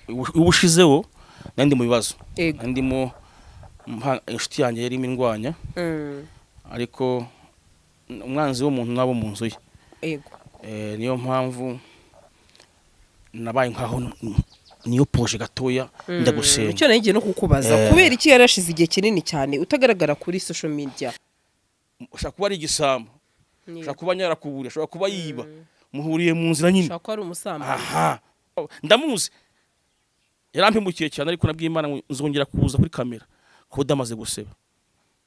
ubushizeho nandi mu bibazo ndimo inshuti yanjye yari imindwanya ariko umwanzi w'umuntu nabo mu nzu ye yego niyo mpamvu nabaye nkaho niyo poje gatoya ndagusenga icyo nagiye no kukubaza kubera iki yarashize igihe kinini cyane utagaragara kuri social media ushaka kuba ari igisambo ushaka kuba nyarakubura ushaka kuba yiba muhuriye mu nzira nyine ushaka ari umusambo ndamuzi yarampimukiye cyane ariko nabwiye Imana nzongera kuza kuri kamera ko damaze guseba.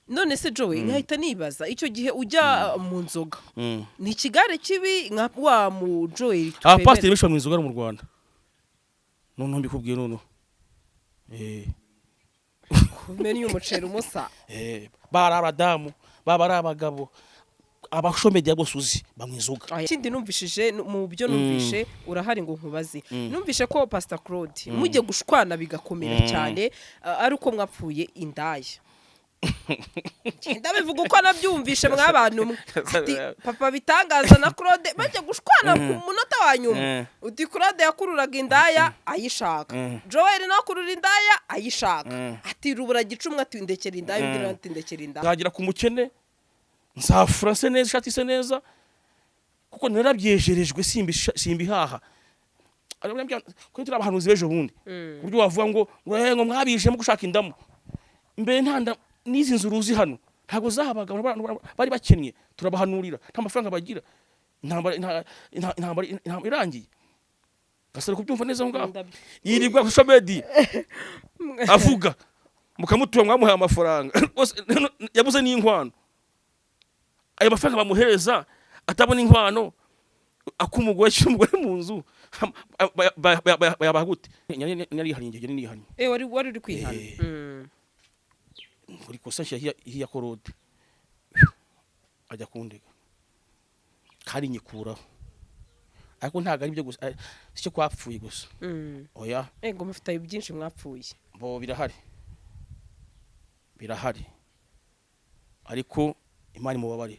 None se Joey nkahita nibaza icyo gihe ujya mu nzoga ni ikigare kibi nka wa mu Joey pasteur bishwa mu nzoga mu Rwanda none mbikubwiye none kumenya umuceri umusa bara abadamu baba abagabo abashomedya bose uzi bamwizuga ikindi numvishije mu byo numvishe urahari ngo nkubazi numvishe ko Pastor Claude mujye gushwana bigakomera cyane ari uko mwapfuye indaya ndabivuga uko nabyumvishe mwabantu papa bitangaza na Claude bajye gushwana ku munota wa nyuma uti Claude yakururaga indaya ayishaka Joel nakurura indaya ayishaka ati rubura gicumwa ati ndekera indaya undi ati ndekera indaya zagira ku mukene nzafura se neza shati se neza kuko narabyejerejwe simbihaha ko turi abahanuzi bejo bundi buryo wavuga ngo mwabije mu gushaka indamu mbe ntanda nizi nzuruzi hano ntago zahabaga bari bakennye turabahanurira nta mafaranga bagira intambara irangiye gasare kubyumva neza ngaho yirirwa ku shomedi avuga mukamutura mwamuhaye amafaranga yabuze n'inkwano ayo mafaranga bamuhereza atabona inkwano akumugwe cy'umugore mu nzu bayabagute nyari hari ingege ni hani wari uri kwihana uri kosa ya CLAUDE ajya kundega kari nyikuraho ariko ntago ari byo gusa cyo kwapfuye gusa oya ego mufite byinshi mwapfuye bo birahari ariko Imana mubabare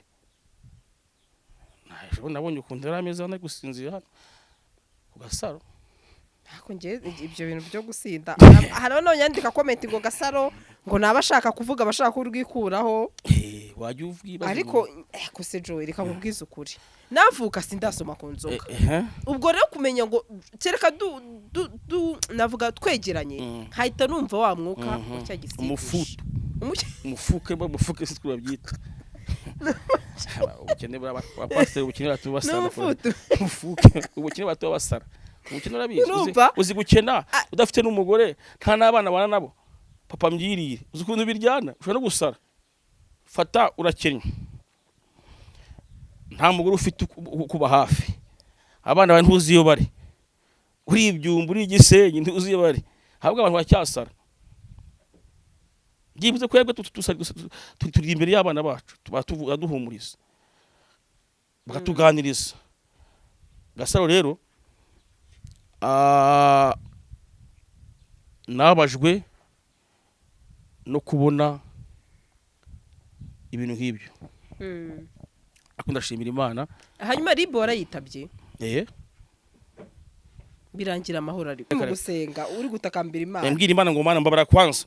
nabonye ukuntu yarameze hano gusinzira hano ku Gasaro ako nge ibyo bintu byo gusinda hari none yandika comment ngo Gasaro ngo nabashaka kuvuga bashaka kurwikuraho wajye uvuga ariko se Joey reka nkubwize ukuri navuka sindasoma ku nzoga ubwo rero kumenya ngo kereka navuga twegeranye hahita numva wa mwuka umufuke se twabyita ubukene bwa pasteur ubukene batubasara ubukene batubasara ubukene urabizi uzi gukena udafite n'umugore nta nabana bana nabo papa mbyiriye uzi ukuntu biryana ushobora no gusara fata urakennye nta mugore ufite kuba hafi abana bane ntuzi iyo bari uri ibyumba uri igisenyi ntuzi iyo bari habwa abantu bacyasara gibuze kwebwe turi imbere y'abana bacu tubatuvuga duhumuriza bakatuganiriza Gasaro rero nabajwe no kubona ibintu nk'ibyo akunda shimira Imana hanyuma ribo warayitabye birangira amahoro ari mu gusenga uri gutakambira Imana mbwira Imana ngo Mana mbabara kwanza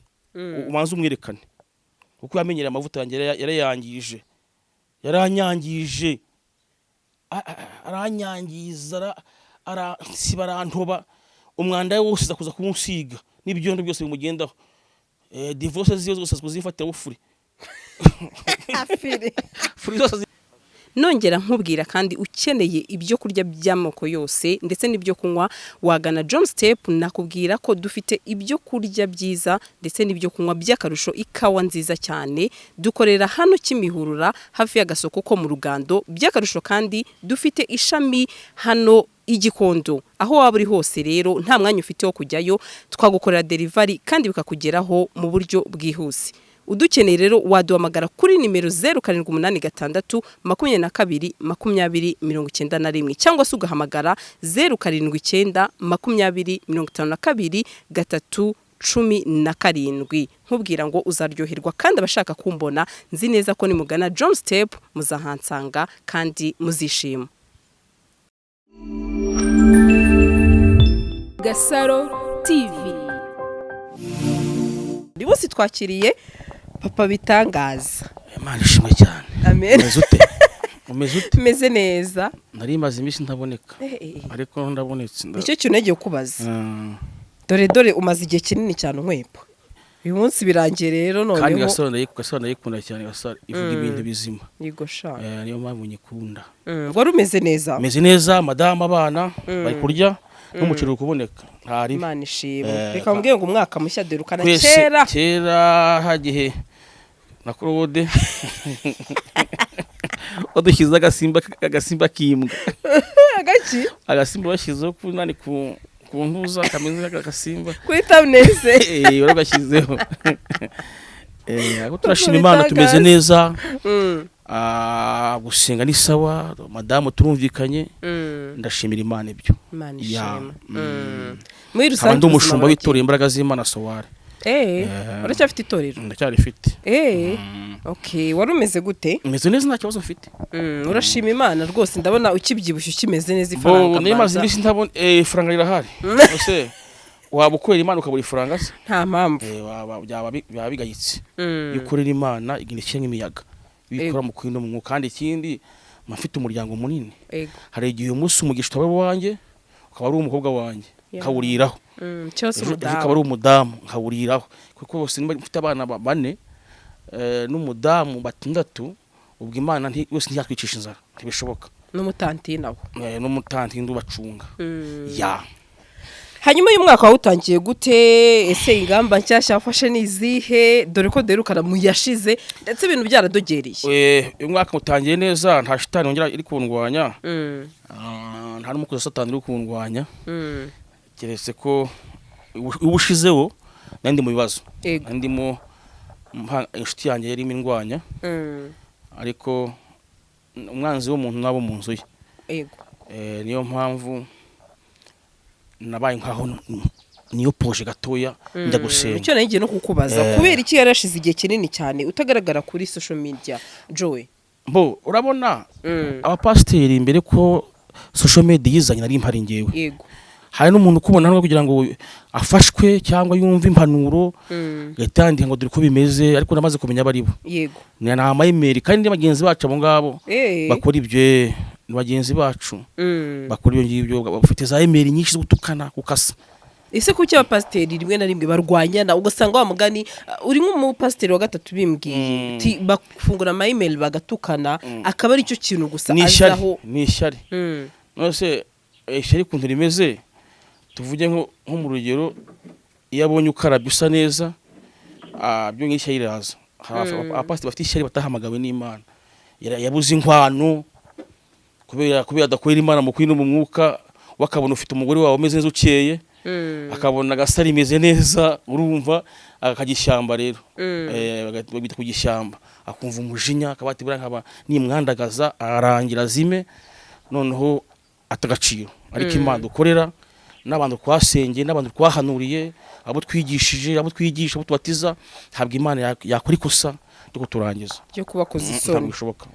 umanze umwerekane kuko yamenyera amavuta yanjye yarayangije aranyangiza aransibarantoba umwanda wose zakuza kumusiga n'ibyondo byose bimugendaho divorce ziyo zose kuzifatira ufuri afire nongera nkubwira kandi ukeneye ibyo kurya by'amoko yose ndetse n'ibyo kunywa wagana John Step nakubwira ko dufite ibyo kurya byiza ndetse n'ibyo kunywa by'akarusho ikawa nziza cyane dukorera hano Kimihurura hafi y'agasoko ko mu Rugando by'akarusho kandi dufite ishami hano Igikondo aho waba uri hose rero nta mwanya ufite wo kujyayo twagukorera delivery kandi bikakugeraho mu buryo bwihuse udukeneye rero waduhamagara kuri nimero 0786 22 2091 cyangwa se ugahamagara 079 20 52 317 nkubwira ngo uzaryoherwa kandi abashaka kumbona nzi neza ko nimugana John Step muzahansanga kandi muzishima. GASARO TV. Ndi bose twakiriye papa bitangaza. Imana ishimwe cyane. Amen. Umeze ute? Meze neza. Nari maze iminsi ntaboneka. Ariko ndabonetse. Nicyo kintu nagiye kubaza. Dore umaze igihe kinini cyane unkwepa. Uyu munsi birangiye rero noneho. Kandi gasoro ndayikunda cyane gasoro ivuga ibintu bizima. Yego sha. Niyo mpamvu nyikunda. Wari umeze neza. Meze neza madama abana bari kurya n'umuceri ukuboneka. Ntari. Imana ishimwe. Reka mbwiye ngo umwaka mushya derukana kera. Kera hagihe na CLAUDE odushyize agasimba kimbwa. Agaki? Agasimba bashyizeho kunani ku ntuza kameze nk'agasimba. Kwita neze. Uragashyizeho. Ako turashima Imana tumeze neza. Gusenga ni sawa, madamu turumvikanye. Ndashimira Imana ibyo. Imana ishimwe. Muri rusange ndi umushumba w'itorero imbaraga z'Imana Soware. Uracyafite itorero? Ndacyarifite. Okay, wari umeze gute? Meze neza nta kibazo mfite. Urashima Imana rwose ndabona ukibyibushye ukimeze neza ifaranga. Nimaze iminsi ntabona ifaranga rirahari. Ese waba ukorera Imana ukabura ifaranga se? Nta mpamvu. Byaba bigayitse. Ukorera Imana igihe nk'imiyaga. Bikora mu kwino mu kandi ikindi mafite umuryango munini. Hari igihe umunsi umugisha utawe wanjye ukaba ari umukobwa wanjye kawuriraho. Cyose umudamu. Ukaba ari umudamu nkawuriraho. Kuko bose mfite abana bane n'umudamu batandatu ubwo Imana yose ntiyatwicisha inzara ntibishoboka. N'umutanti nawo. N'umutanti ndubacunga. Ya. Hanyuma uyu mwaka wawutangiye gute? Ese ingamba nshyashya wafashe nizihe? Dore ko derukana mu yashize ndetse ibintu byaradogereye. Uyu mwaka utangiye neza nta shitani yongera iri kundwanya. Nta n'umukozi satani uri kundwanya. Keretse ko ubushizeho nandi mu bibazo. Ndimo inshuti yanjye yari imindwanya. Ariko umwanzi w'umuntu nabo mu nzu ye. Niyo mpamvu nabaye nkaho niyo poje gatoya njya gusenga. Icyo nagiye no kukubaza kubera iki yarashize igihe kinini cyane utagaragara kuri social media Joe? Urabona abapasteri imbere ko social media yizanye nari impari ngewe. Yego. Hari n'umuntu kubona no kugira ngo afashwe cyangwa yumve impanuro gatandi ngo dore ko bimeze ariko namaze kumenya bari bo. Yego. Ni na amayemeri kandi bagenzi bacu abo ngabo bakora ibyo bagenzi bacu bakora ibyo ngibyo bafite za email nyinshi zo gutukana kukasa. Ese kuki abapasteri rimwe na rimwe barwanyana ugasanga wa mugani uri nk'umupasteri wa gatatu bimbwiye ti bafungura ama email bagatukana akaba ari cyo kintu gusa azaho ni ishyari. Nose ishyari kuntu rimeze tuvuge nko mu rugero iyo abonye ukarabye usa neza byo nk'ishyari iraza. Abapasteri bafite ishyari batahamagawe n'Imana yabuze inkwano kubera adakorera Imana mu kwino mu mwuka wakabona ufite umugore wawe umeze neza ukeye akabona agasari imeze neza urumva akagishyamba rero bagita kugishyamba akumva umujinya akabati bura nkaba nimwandagaza arangira zime noneho atagaciro. Ariko Imana dukorera n'abantu twasengeye n'abantu twahanuriye abo twigishije abo twigisha abo tubatiza ntabwo Imana yakora ikosa ryo kuturangiza cyo kubakoza isoni.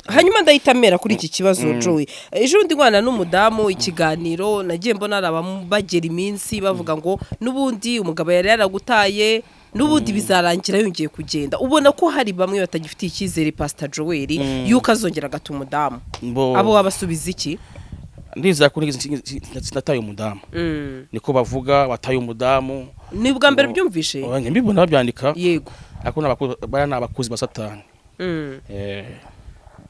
Hanyuma ndayitamera kuri iki kibazo Joey. Ejo ndi ngwana n'umudamu ikiganiro nagiye mbona bagera iminsi bavuga ngo nubundi umugabo yari yaragutaye nubundi bizarangira yongeye kugenda. Ubona ko hari bamwe batagifitiye icyizere Pastor Joel yuko azongera gata umudamu. Abo wabasubiza iki? Ndiza ko nataye umudamu. Niko bavuga bataye umudamu. Ni bwa mbere byumvishe? Mbibona babyandika. Yego. Ako n'abakozi ba Satani.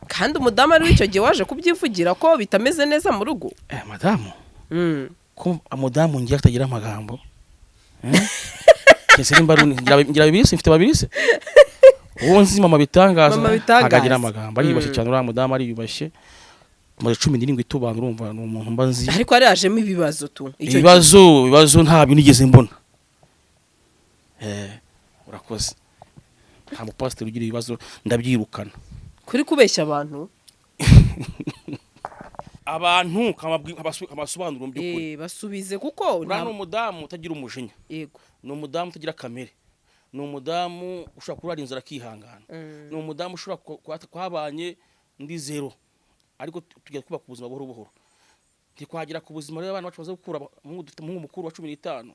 Kandi umudamu ari w'icyo gihe waje kubyivugira ko bitameze neza mu rugo. Madamu. Ko umudamu ngiye atagira amagambo. Kese nimbaruni ngira bibiri se mfite babiri se. Uwo nzi mama bitangaza akagira amagambo aribashye cyane uriya mudamu ariyubashye. Muri 17 itubana urumva n'umuntu mbanzi. Ariko ari yajemo ibibazo tu. Ibibazo nta bintu nigeze mbona. Urakoze. Nta mupasiteri ugira ibibazo ndabyirukana. Kuri kubeshya abantu. Abantu kamasobanuro mu by'ukuri. Basubize kuko uriya n'umudamu utagira umujinya. Yego. Ni umudamu utagira kamere. Ni umudamu ushobora kurara inzara akihangana. Ni umudamu ushobora kwabanye ndi zero. Ariko tujya kubaka ubuzima buhoro buhoro. Ntikwagira ku buzima rero abana bacu baza gukura mu mukuru wa 15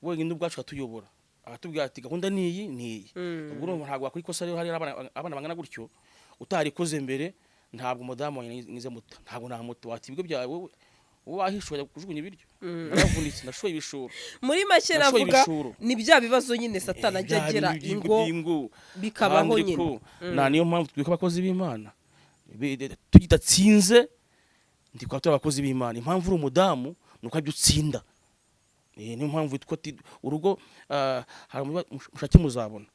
wenyine ubwacu atuyobora atubwira ati gahunda niyi ubwo ntabwo wakora ikosa rero hari abana bangana gutyo utarikoze mbere ntabwo umudamu nize muta ntabwo na muto ati ibigo byawe wowe wahishoye kujugunya ibiryo naravunitse nashoye ibishoro muri make navuga ni bya bibazo nyine satana ajyagira ingo bikabaho nyine niyo mpamvu twiko abakozi b'Imana tugitatsinze ndi kwa abakozi b'Imana impamvu uri umudamu nuko abyo utsinda niyo mpamvu twiko urugo mushake muzabona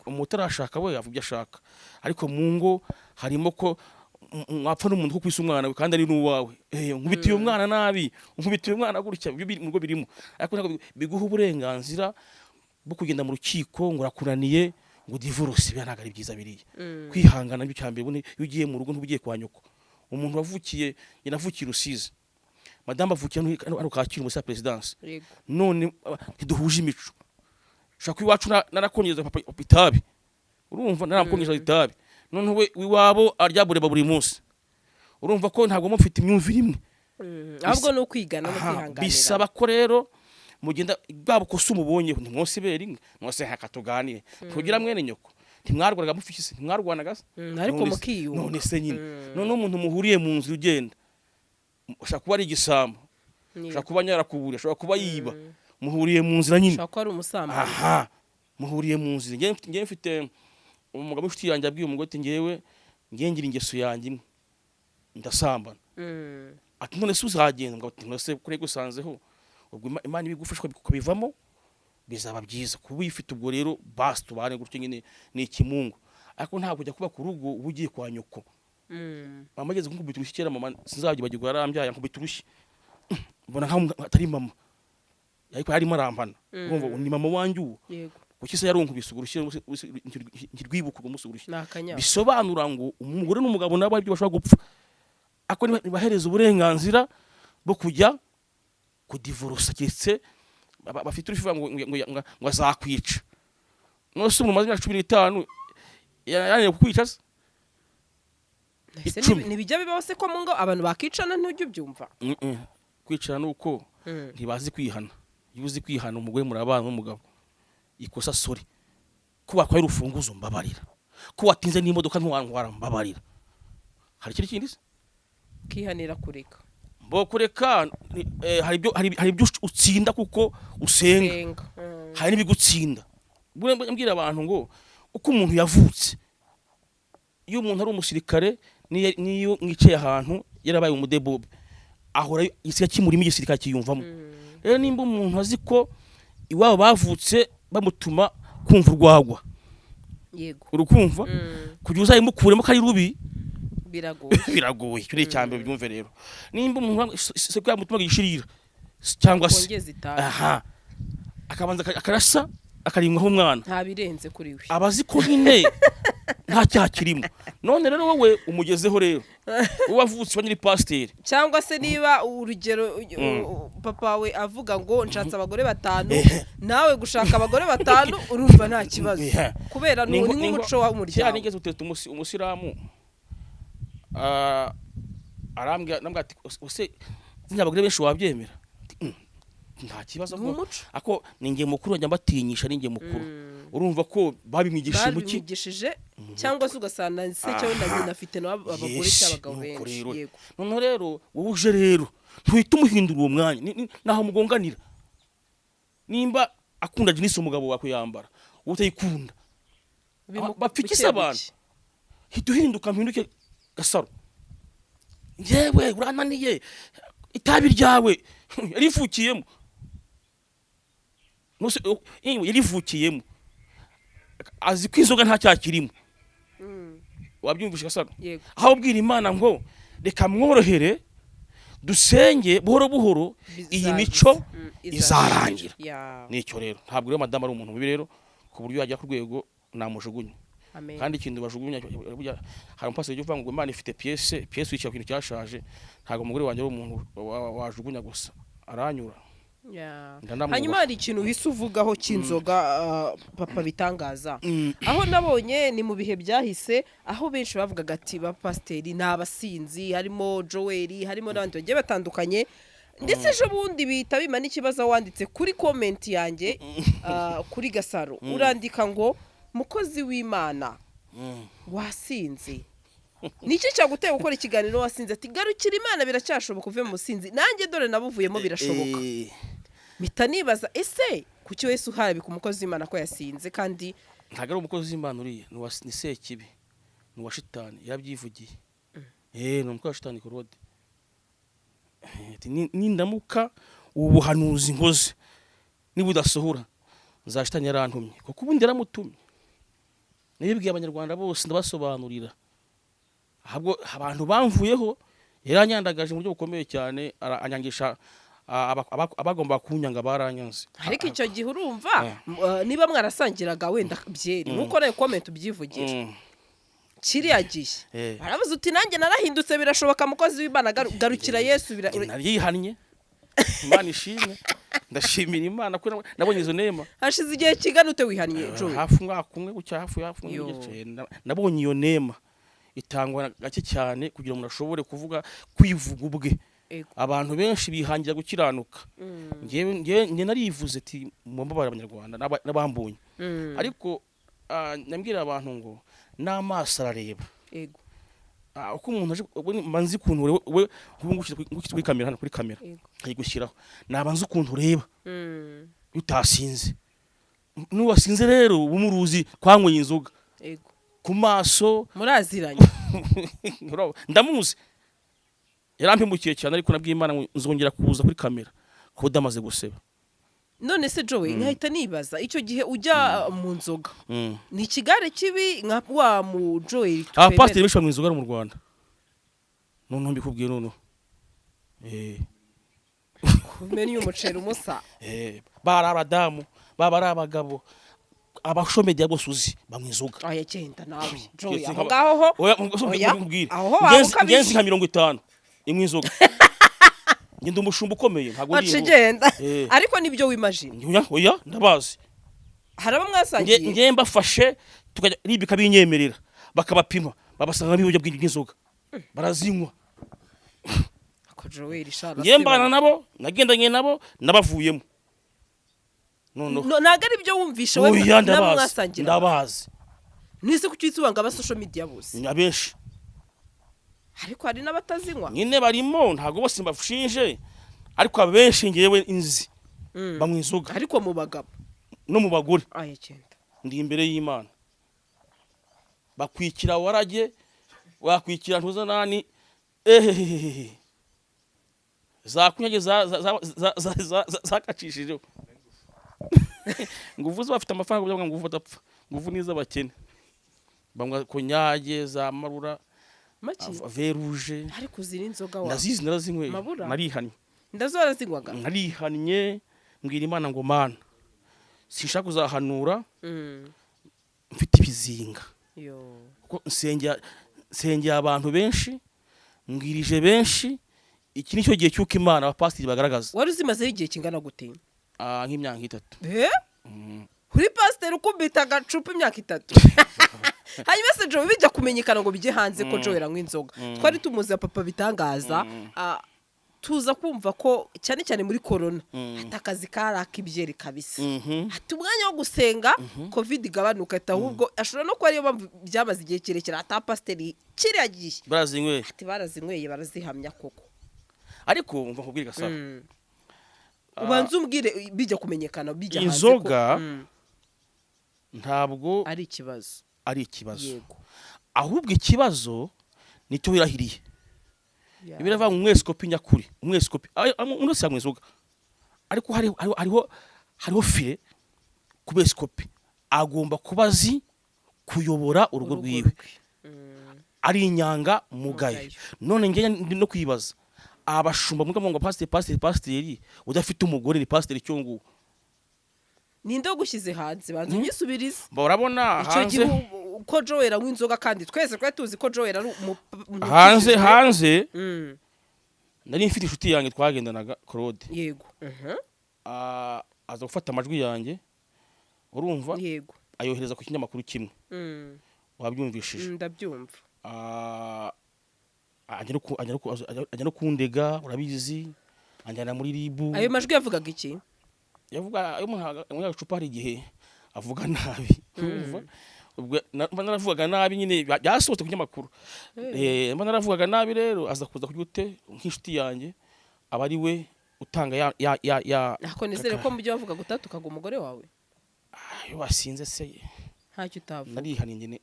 umutarashaka we avubye ashaka ariko mu ngo harimo ko mwapfa n'umuntu ko kwisa umwana we kandi ari n'uwawe nkubitiye umwana nabi nkubitiye umwana gutya mu rugo birimo ariko biguha uburenganzira bwo kugenda mu rukiko ngo rakuraniye ngo divorce bya ntago ari byiza biriye kwihangana byo cyambere bune iyo ugiye mu rugo ntubugiye kwa nyoko umuntu wavukiye yanavukiye Rusizi madame avukiye hano Kacyiru muri sa presidence none ntiduhuje imico shaka iwacu narakongeza papa itabi urumva narakongeza itabi none we wiwabo aryabureba buri munsi urumva ko ntabwo mufite imyumvire imwe ahubwo no kwigana no kwihanganira bisaba ko rero mugenda bwabo ko sumubonye ntimwose beringa mwose hakatuganire kugira mwene nyoko ntimwarwaraga mufise ntimwarwanaga ariko mukiyunga none se nyine none umuntu muhuriye mu nzu ugenda ushaka kuba ari igisambo ushaka kuba nyarakubura ushaka kuba yiba muhuriye mu nzira nyine ushaka ari umusamba muhuriye mu nzira ngiye mfite umugabo w'inshuti yanjye abwiye umugore ati ngewe ngira ingeso yanjye imwe ndasambana ati none se uzagenda ngo ati none se kure gusanzeho ubwo Imana ibigufashwa bikubivamo bizaba byiza kuba uyifite ubwo rero basi tubane gutyo nyine ni ikimungu ariko ntabwo kujya kuba ku rugo ubugiye kwa nyoko mama ageze nkubita urushyi kera mama sinzabigirwa yarambyaye nkubita urushyi mbona nka atari mama ariko yarimo arambana urumva ni mama wanjye uwo kuki se yarunkubise urushyi ngirwibuka umunsi urushyi bisobanura ngo umugore n'umugabo nabo ibyo bashobora gupfa ako nibahereza uburenganzira bwo kujya kudivorce cyetse bafite urufiva ngo azakwica nose mu mazina 15 yananiye kukwica ni bijya bibose ko mu ngo abantu bakicana ntujye byumva kwicana nuko ntibazi kwihana yuzi kwihana umugore murabana n'umugabo ikosa sori kuba kwa urufunguzo mbabarira ko watinze n'imodoka ntwara mbabarira hari kindi kihanira kureka bo kureka hari ibyo utsinda kuko usenga hari n'ibigutsinda mbwira abantu ngo uko umuntu yavutse iyo umuntu ari umusirikare niyo mwicaye ahantu yarabaye umudebobe ahora isiga kimurimo igisirikare kiyumvamo rero nimba umuntu azi ko iwabo bavutse bamutuma kumva urwagwa yego urukumva kugira uzayimukuremo kari rubi biragoye cyo cyambe byumve rero nimba umuntu se kwa mutuma gishirira cyangwa se akabanza akarasa akarimwaho umwana nta birenze kuri we abazi ko nyine nta cyakirimo none rero wowe umugezeho rero wavutse banyiri pasteur cyangwa se niba urugero papa we avuga ngo nshatse abagore 5 nawe gushaka abagore 5 urumva nta kibazo kubera ni nk'umuco wa umuryango cyane ngeze utete umusiramu arambya nambwa ati use abagore benshi wabyemera nta kibazo ako ninge mukuru njya mbatinyisha ninge mukuru urumva ko babimwigishije cyangwa se ugasana se cyo ndagenda afite n'abagore cy'abagabo benshi yego none rero wowe uje rero ntuhita umuhindura uwo mwanya naho mugonganira nimba akunda jinisi umugabo wakuyambara utayikunda bapfikisa abantu hituhinduka mpinduke gasaro yewe urananiye itabi ryawe yarifukiyemo nose yarivukiyemo azi ko inzoga nta cyakirimo wabyumvisha gasaro aho bwira Imana ngo reka mworohere dusenge buhoro buhoro iyi mico izarangira nicyo rero ntabwo rero madame ari umuntu mubi rero ku buryo yajya ku rwego namujugunya kandi ikintu bajugunya hari umpase cyo vuga ngo Imana ifite pièce wica ku kintu cyashaje ntabwo umugore wanjye ari umuntu wajugunya gusa aranyura hanyuma hari ikintu uhise uvugaho cy'inzoga papa bitangaza aho nabonye ni mu bihe byahise aho benshi bavugaga ati ba pasiteri ni abasinzi harimo Joel harimo n'abandi bagiye batandukanye ndetse ejo bundi bihita bima n'ikibazo wanditse kuri comment yanjye kuri Gasaro urandika ngo mukozi w'Imana wasinze niki cyaguteye gukora ikiganiro wasinze ati garukira Imana biracyashoboka uve mu musinzi nanjye dore nabuvuyemo birashoboka mpita nibaza ese kuki wese uharabika umukozi w'Imana ko yasinze kandi ntago ari umukozi w'Imana uriye ni sekibi ni wa shitani yarabyivugiye ni umukozi wa shitani CLAUDE nindamuka ubuhanuzi nkoze niba udasohora nzashitani yarantumye kuko ubundi yaramutumye nibibwiye abanyarwanda bose ndabasobanurira ahubwo abantu bamvuyeho yaranyandagaje mu buryo bukomeye cyane anyangisha abagomba kunyanga baranyanze ariko icyo gihe urumva niba mwarasangiraga wenda byeri nuko nayo comment ubyivugira kiriya gihe baravuze uti nanjye narahindutse birashoboka mukozi w'Imana garukira Yesu narihannye Imana ishimwe ndashimira Imana ko nabonye izo nema hashize igihe kiganute wihannye Joe hafu mwaka umwe gucya hafu n'igice nabonye iyo nema itangwa gake cyane kugira ngo nashobore kuvuga kwivuga ubwe abantu benshi bihangira gukiranuka nge narivuze ati mumbabara abanyarwanda nabambunye ariko nambwira abantu ngo n'amaso arareba yego uko umuntu manzi kuntu we ngukitse kuri kamera hano kuri kamera kayigushyiraho nabanze ukuntu ureba utasinze nuwasinze rero umuruzi kwanyweye inzoga yego ku maso muraziranye ndamuzi yarampimukiye cyane ariko nabwiye Imana nzongera kuza kuri kamera ko damaze guseba none se Joe nkahita nibaza icyo gihe ujya mu nzoga ni ikigare kibi nka wa mu Joe pasteur bishwa mu nzoga mu Rwanda none mbikubwiye none kumenya umuceri umusa bara abadamu baba abagabo abashomedi yabo suzi bamwizuga aya cyenda nawe Joe aho ngaho ngenzi nka 50 imwizuga ngende umushumba ukomeye ntago ndi acigenda ariko nibyo wimagine oya ndabazi haraba mwasangiye nge mbafashe tukajya ribika binyemerera bakabapima babasanga n'ibyo bw'inzoga barazinywa ako Joe rishara nge mbana nabo nagendanye nabo nabavuyemo no nagari ibyo wumvishe we namwasangira ndabazi nise kucyitubanga aba social media bose abenshi ariko hari n'abatazinywa nyine barimo ntago bose mbafushinje ariko abenshi ngewe inzi bamwizuga ariko mu bagabo no mu bagore aye cyenda ndi imbere y'Imana bakwikira warage wakwikira ntuza nani zakunyage zakacishije nguvuze bafite amafaranga kugira ngo nguvu adapfa nguvu niza bakene bamwe konyage za marura veruje ariko ziri inzoga wa ndazizi narazinywe narihannye ndazora zingwaga narihannye mbwira Imana ngo Mana sinshaka kuzahanura mfite ibizinga kuko nsengera abantu benshi mbwirije benshi iki nicyo gihe cyuko Imana abapasiteri bagaragaza wari uzimaze igihe kingana gute nk'imyaka 3 uri pasiteri ukubita agacupa imyaka 3 hanyuma se Joe bijya kumenyekana ngo bijye hanze ko Joe yaranywa inzoga twari tumuzi papa bitangaza tuza kumva ko cyane cyane muri corona atakazi karaka ibyeri kabisa ati umwanya wo gusenga covid igabanuka ahubwo ashobora no ko ariyo byamaze igihe kirekire ata pasiteri kiriya gihe barazinyweye ati barazinyweye barazihamya koko ariko umva kubwira Gasaro ubanza umbwire bijya kumenyekana bijya hanze inzoga ntabwo ari ikibazo yego ahubwo ikibazo nicyo wirahiriye ibirava mu mweskopi nyakuri umweskopi unose yamwezuga ariko hariho fire kubeskopi agomba kubazi kuyobora urugo rwiwe ari inyanga mugayo none nge no kwibaza abashumba muga ngo pasiteri udafite umugore ni pasiteri cyongu ninde gushize hanze banze unyisubirize barabona hanze ko Joe yaranywa inzoga kandi twese twari tuzi ko Joe yari hanze nari mfite inshuti yanjye twagendanaga CLAUDE yego aza gufata amajwi yanjye urumva yego ayohereza ku kinyamakuru kimwe wabyumvishije ndabyumva ajya no kundega urabizi anjyana muri ribu. ayo majwi yavugaga iki? Yavuga ayo mu gacupa hari igihe avuga nabi. Ubwo naravugaga nabi nyine byasohotse ku kinyamakuru. Naravugaga nabi rero aza kuza kuri ute nk'inshuti yanjye aba ari we utanga ya Ako nizere ko mujye bavuga gutatukaga umugore wawe. Ayo wasinze se. Ntacyo utavuga. Narihaniye nyine.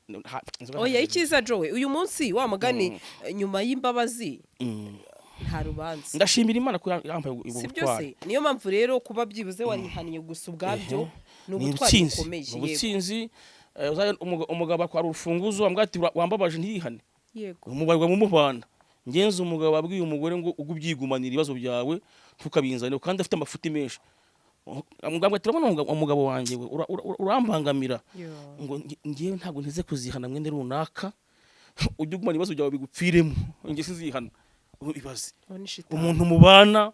Oya icyiza Joe uyu munsi wa mugani nyuma y'imbabazi nta rubanza. Ndashimira Imana ko yambaye ubwo butwari. Niyo mpamvu rero kuba byibuze warihaniye gusa ubwabyo n'ubutwari bukomeye. Ubutsinzi umugabo akora urufunguzo ambwati wambabaje ntihane. Yego. Umugabo mu mubana. Ngenze umugabo abwiye umugore ngo ugubyigumanira ibibazo byawe tukabinzanira kandi afite amafuti menshi. Umugabo turabona umugabo wanjye urambangamira ngo ngiye ntabwo nteze kuzihana mwende runaka ujye ugumana ibibazo byawe bigupfiremo ngiye sinzihana ibibazo umuntu mubana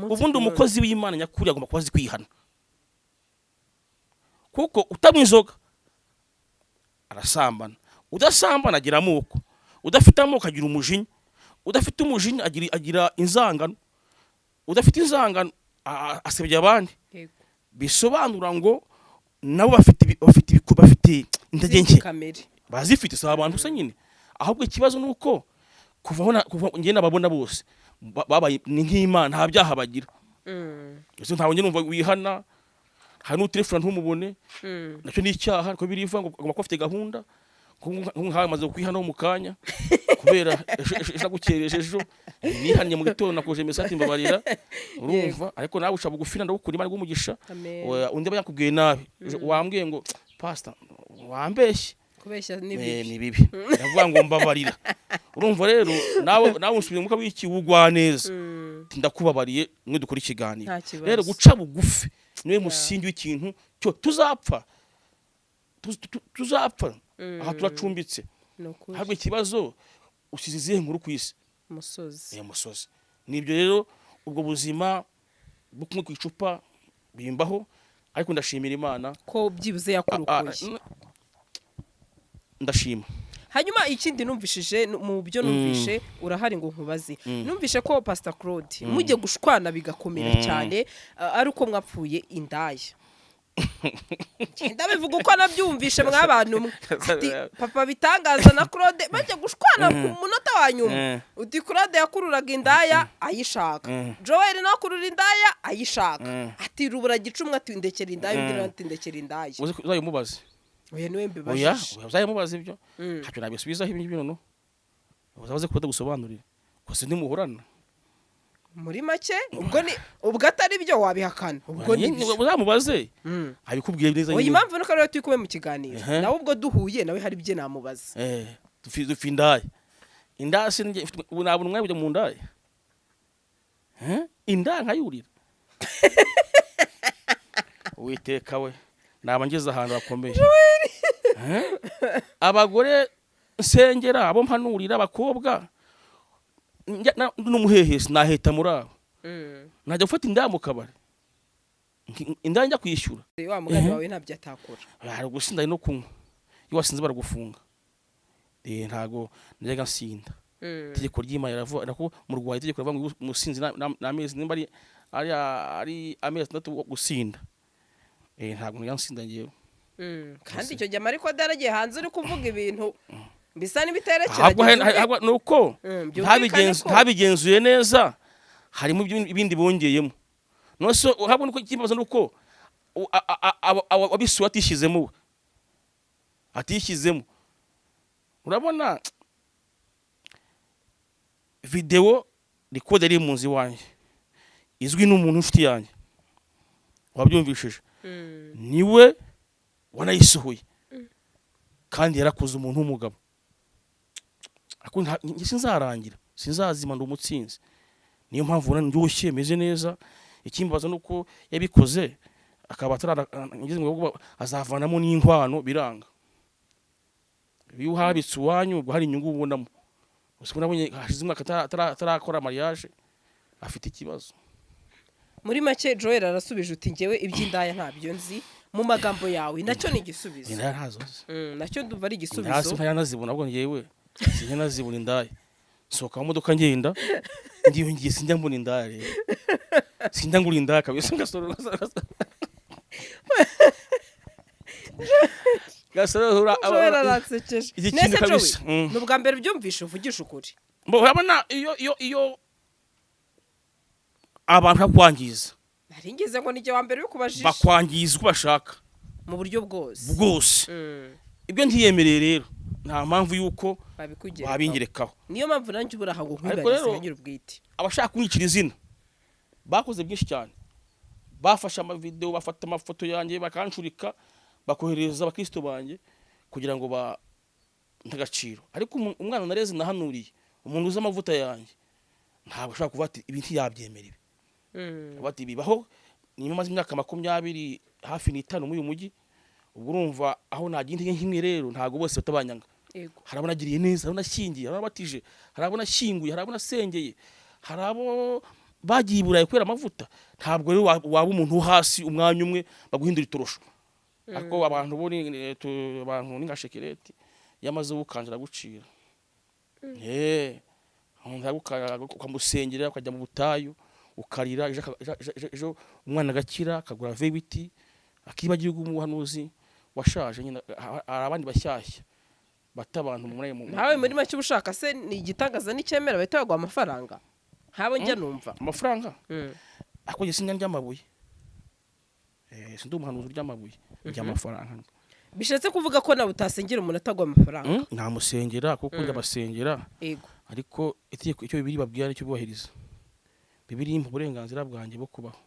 ubundi umukozi w'Imana nyakuri agomba kubazi kwihana kuko utamwizoga arasambana udasambana agira amoko udafite amoko agira umujinya udafite umujinya agira inzangano udafite inzangano asebya abandi bisobanura ngo nabo bafite intege nke bazifite saba abantu se nyine ahubwo ikibazo nuko kuva ngiye nababona bose babaye ni nk'Imana nta byaha bagira ese ntabwo numva wihana hari n'utelefone ntumubone nacyo ni icyaha ko biriva ngo agomba afite gahunda nk'amaze kwihana mu kanya kubera ejo gukereje ejo nihanye mu gitondo nakoje message mbabarira urumva ariko nawe ushaka gufina ndagukunda Imana gumugisha undi aba yakubwiye nabi wambwiye ngo pastor wambeshye kubeshya ni bibi ndavuga ngo mbabarira urumva rero nawe unsubire muka wiki ugwa neza ndakubabariye mwe dukora ikiganiro rero guca bugufi niwe musingi w'ikintu cyo tuzapfa aha turacumbitse ahubwo ikibazo usizizihe nkuru ku isi musozi nibyo rero ubwo buzima bwo kumwe ku icupa bimbaho ariko ndashimira Imana ko byibuze yakurukuye ndashima. Hanyuma ikindi numvishije mu byo numvishe urahari ngo nkubazi numvishe ko Pastor Claude mujye gushwana bigakomera cyane ari uko mwapfuye indaya. Ndabivuga uko nabyumvishe mwabantu papa bitangaza na Claude bajye gushwana ku munota wa nyuma uti Claude yakururaga indaya ayishaka Joel nakurura indaya ayishaka ati rubura gicumwa ati ndekera indaya undi ati ndekera indaya uzayimubaze oya niwe mbibajije oya uzayimubaze ibyo ntacyo nabisubizaho ibintu bino uzabaze kuda gusobanurira kose ndimuhorana muri make ubwo atari byo wabihakana ubwo ni uzamubaze abikubwiye neza nyine oya impamvu nuko rero twikume mu kiganiro nawe ubwo duhuye nawe hari bye namubaza dufindaye indase ubu nabona umwe byo mu ndaye inda nkayurira witeka we nabangeza ahantu bakomeye abagore nsengera abo mpanurira abakobwa n'umuhehesi naheta muri abo najya gufata inda mu kabari inda njya kwishyura wa mugani wawe ntabyo atakora hari gusinda no kunywa iyo wasinze baragufunga ntago najyaga nsinda itegeko ry'Imana riravuga ko mu Rwanda itegeko rivuga ngo umusinzi n'amezi nimba ari amezi 3 gusinda ntago nyansinda ngiye kandi icyo gihe ariko daragiye hanze uri kuvuga ibintu bisa n'ibiterekeranye nuko ntabigenzuye neza harimo ibindi bongeyemo nose uhabona uko kibazo nuko abisuwa atishyizemo urabona video recorder iri munzi wanje izwi n'umuntu ufite yanjye wabyumvishije niwe wanayisohoye kandi yarakoze umuntu w'umugabo sinzarangira sinzazima ndumutsinzi niyo mpamvu ndyoshye meze neza ikimbaza nuko yabikoze akaba ngeze ngo azavanamo n'inkwano biranga iyo uhabitse uwanyu ubwo hari inyungu ubonamo usubona abonye hashize umwaka atarakora mariage afite ikibazo muri make Joel arasubije uti ngewe iby'indaya ntabyo nzi mu magambo yawe nacyo ni igisubizo nacyo ndumva ari igisubizo hasi ntanazibona ubwo ngewe sinjya nazibona indaya soka mu modoka ngenda ndiyo ngiye sinjya mbona indaya rero sindangura indaya kabisa gasoro gasoro Joel aratsekeje iki nese kintu kabisa. Joel nubwa mbere byumvishe uvugisha ukuri Mbo urabona iyo abantu bakwangiza naringize ngo nijye wa mbere yo kubajisha bakwangiza uko bashaka mu buryo bwose bwose ibyo ntiyemereye rero nta mpamvu yuko babikugera babingerekaho niyo mpamvu nanjye ubura hago Ariko rero, nkubarize ngira ubwite abashaka kunyicira izina bakoze byinshi cyane bafashe amavideo bafata amafoto yanjye bakancurika bakohereza abakristo banjye kugira ngo ntagaciro ariko umwana nareze nahanuriye umuntu uzi amavuta yanjye ntabwo ashaka kuvuga ati ibi ntiyabyemera ibi bati bibaho niyo maze imyaka 20 hafi n'itanu muri uyu mujyi ubwo urumva aho nagindi nk'imwe rero ntago bose batabanyanga yego harabona agiriye neza harabona shingiye harabona batije harabona shinguye harabona sengeye harabo bagiye buraye kwera amavuta ntabwo rero waba umuntu hasi umwanya umwe baguhindura itorosho ariko abantu bo abantu ningashekereti yamaze gukanjira gucira ukamusengera ukajya mu butayu ukarira ejo umwana agakira akagura vebiti akibagirwa umuhanuzi washaje nyine abandi bashyashya bata abantu nawe muri make ubushaka se ni igitangaza n'icyemera bahita bagwa amafaranga habo njya numva amafaranga ako gisinya ry'amabuye sindi umuhanuzi ry'amabuye ry'amafaranga bishatse kuvuga ko nawe utasengera umuntu atagwa amafaranga nta musengera kuko ndabasengera yego ariko itegeko icyo bibiri babwira nicyo bubahiriza bibiri mu burenganzira bwanjye bwo kubaho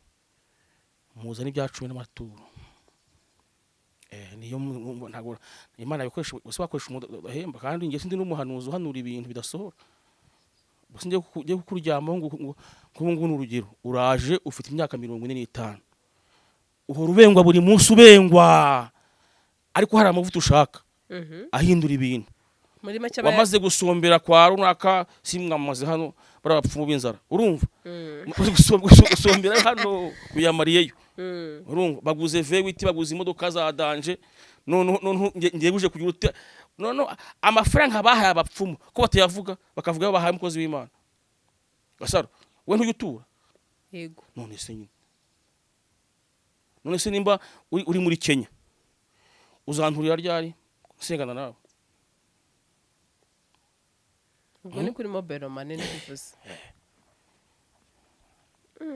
muza n'ibyacu n'amaturo niyo ntago Imana yakoresha bakoresha udahemba kandi ngiye sindi n'umuhanuzi uhanura ibintu bidasohora gusa ngiye kukuryama ngo n'urugero uraje ufite imyaka 45 uhora ubengwa buri munsi ubengwa ariko hari amavuta ushaka ahindura ibintu muri make wamaze gusombera kwa runaka simwamaze hano barabapfumu b'inzara urumva gusombera hano kuyamariyeyo urumva baguze vewiti baguze imodoka za danje none ngiye buje kugira ute none amafaranga bahaye abapfumu ko batayavuga bakavuga bahaye umukozi w'Imana gasaro we ntuyutura yego none se nimba uri muri Kenya uzanturira ryari sengana nawe ubwo ni kuri mobile money nivuze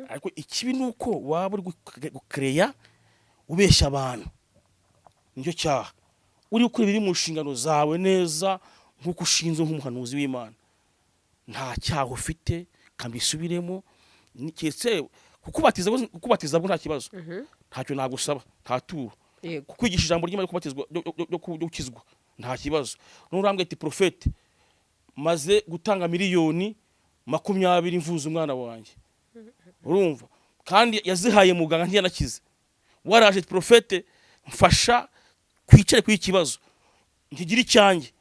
ariko ikibi nuko waba uri gucreya ubeshya abantu nicyo cyaha uri gukora ibiri mu nshingano zawe neza nkuko ushinzwe nk'umuhanuzi w'Imana nta cyaha ufite kambisubiremo niketse kukubatiza bwo nta kibazo ntacyo nagusaba nta turo kukwigisha ijambo ry'Imana kubatizwa yo gukizwa nta kibazo n'urambwe ati profete maze gutanga miliyoni 20 mvuza umwana wanjye urumva kandi yazihaye muganga ntiyanakize waraje profete mfasha kwicare kuri ikibazo ntigira icyanjye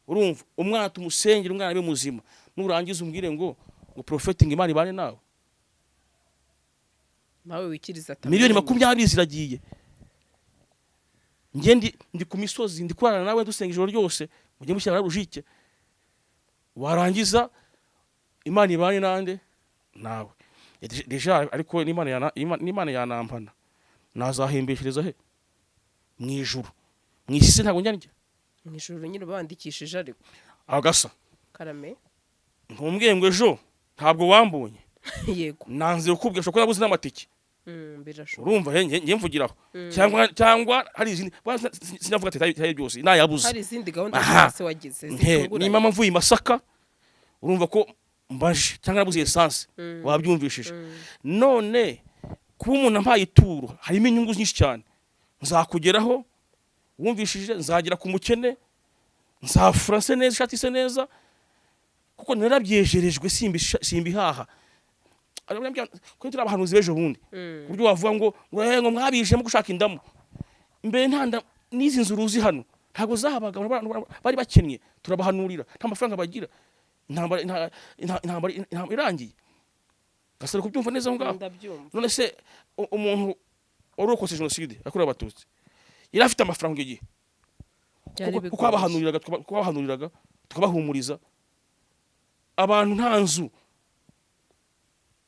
urumva umwana tumusengera umwana abe muzima nurangiza umbwire ngo profete ngimana ibane nawe wikiriza ati miliyoni 20 ziragiye ndi ku misozi ndi kwarana nawe dusenga ijoro ryose mujye mushyira rujike warangiza Imana ibanye nande nawe deja ariko n'Imana yanampana nazahembeshereza he mwijuru mwisi ntago njya mwijuru nyine bandikishije ariko agasa karame ntumbwiye ngo ejo ntabwo wambonye yego nanze ukubwisha ko yabuze n'amatike birashoboka urumva ngiye mvugiraho cyangwa hari izindi sinavuga ati byose nayabuze hari izindi gahunda zose wagize ni mama mvuye Masaka urumva ko mbaje cyangwa nabuze essence wabyumvishije none kuba umuntu ampaye ituro harimo inyungu nyinshi cyane nzakugeraho wumvishije nzagira ku mukene nzafurase neza shatise neza kuko narabyejerejwe simbihaha ko turi abahanuzi bejo bundi buryo wavuga ngo mwabije mu gushaka indamu mbere ntanda nizi nzu ruzi hano ntago zahabaga bari bakennye turabahanurira nta mafaranga bagira intambara irangiye gasare kubyumva neza ngaho none se umuntu orokose genocide yakorewe abatutsi yari afite amafaranga igihe kuko abahanuriraga tukabahumuriza abantu nta nzu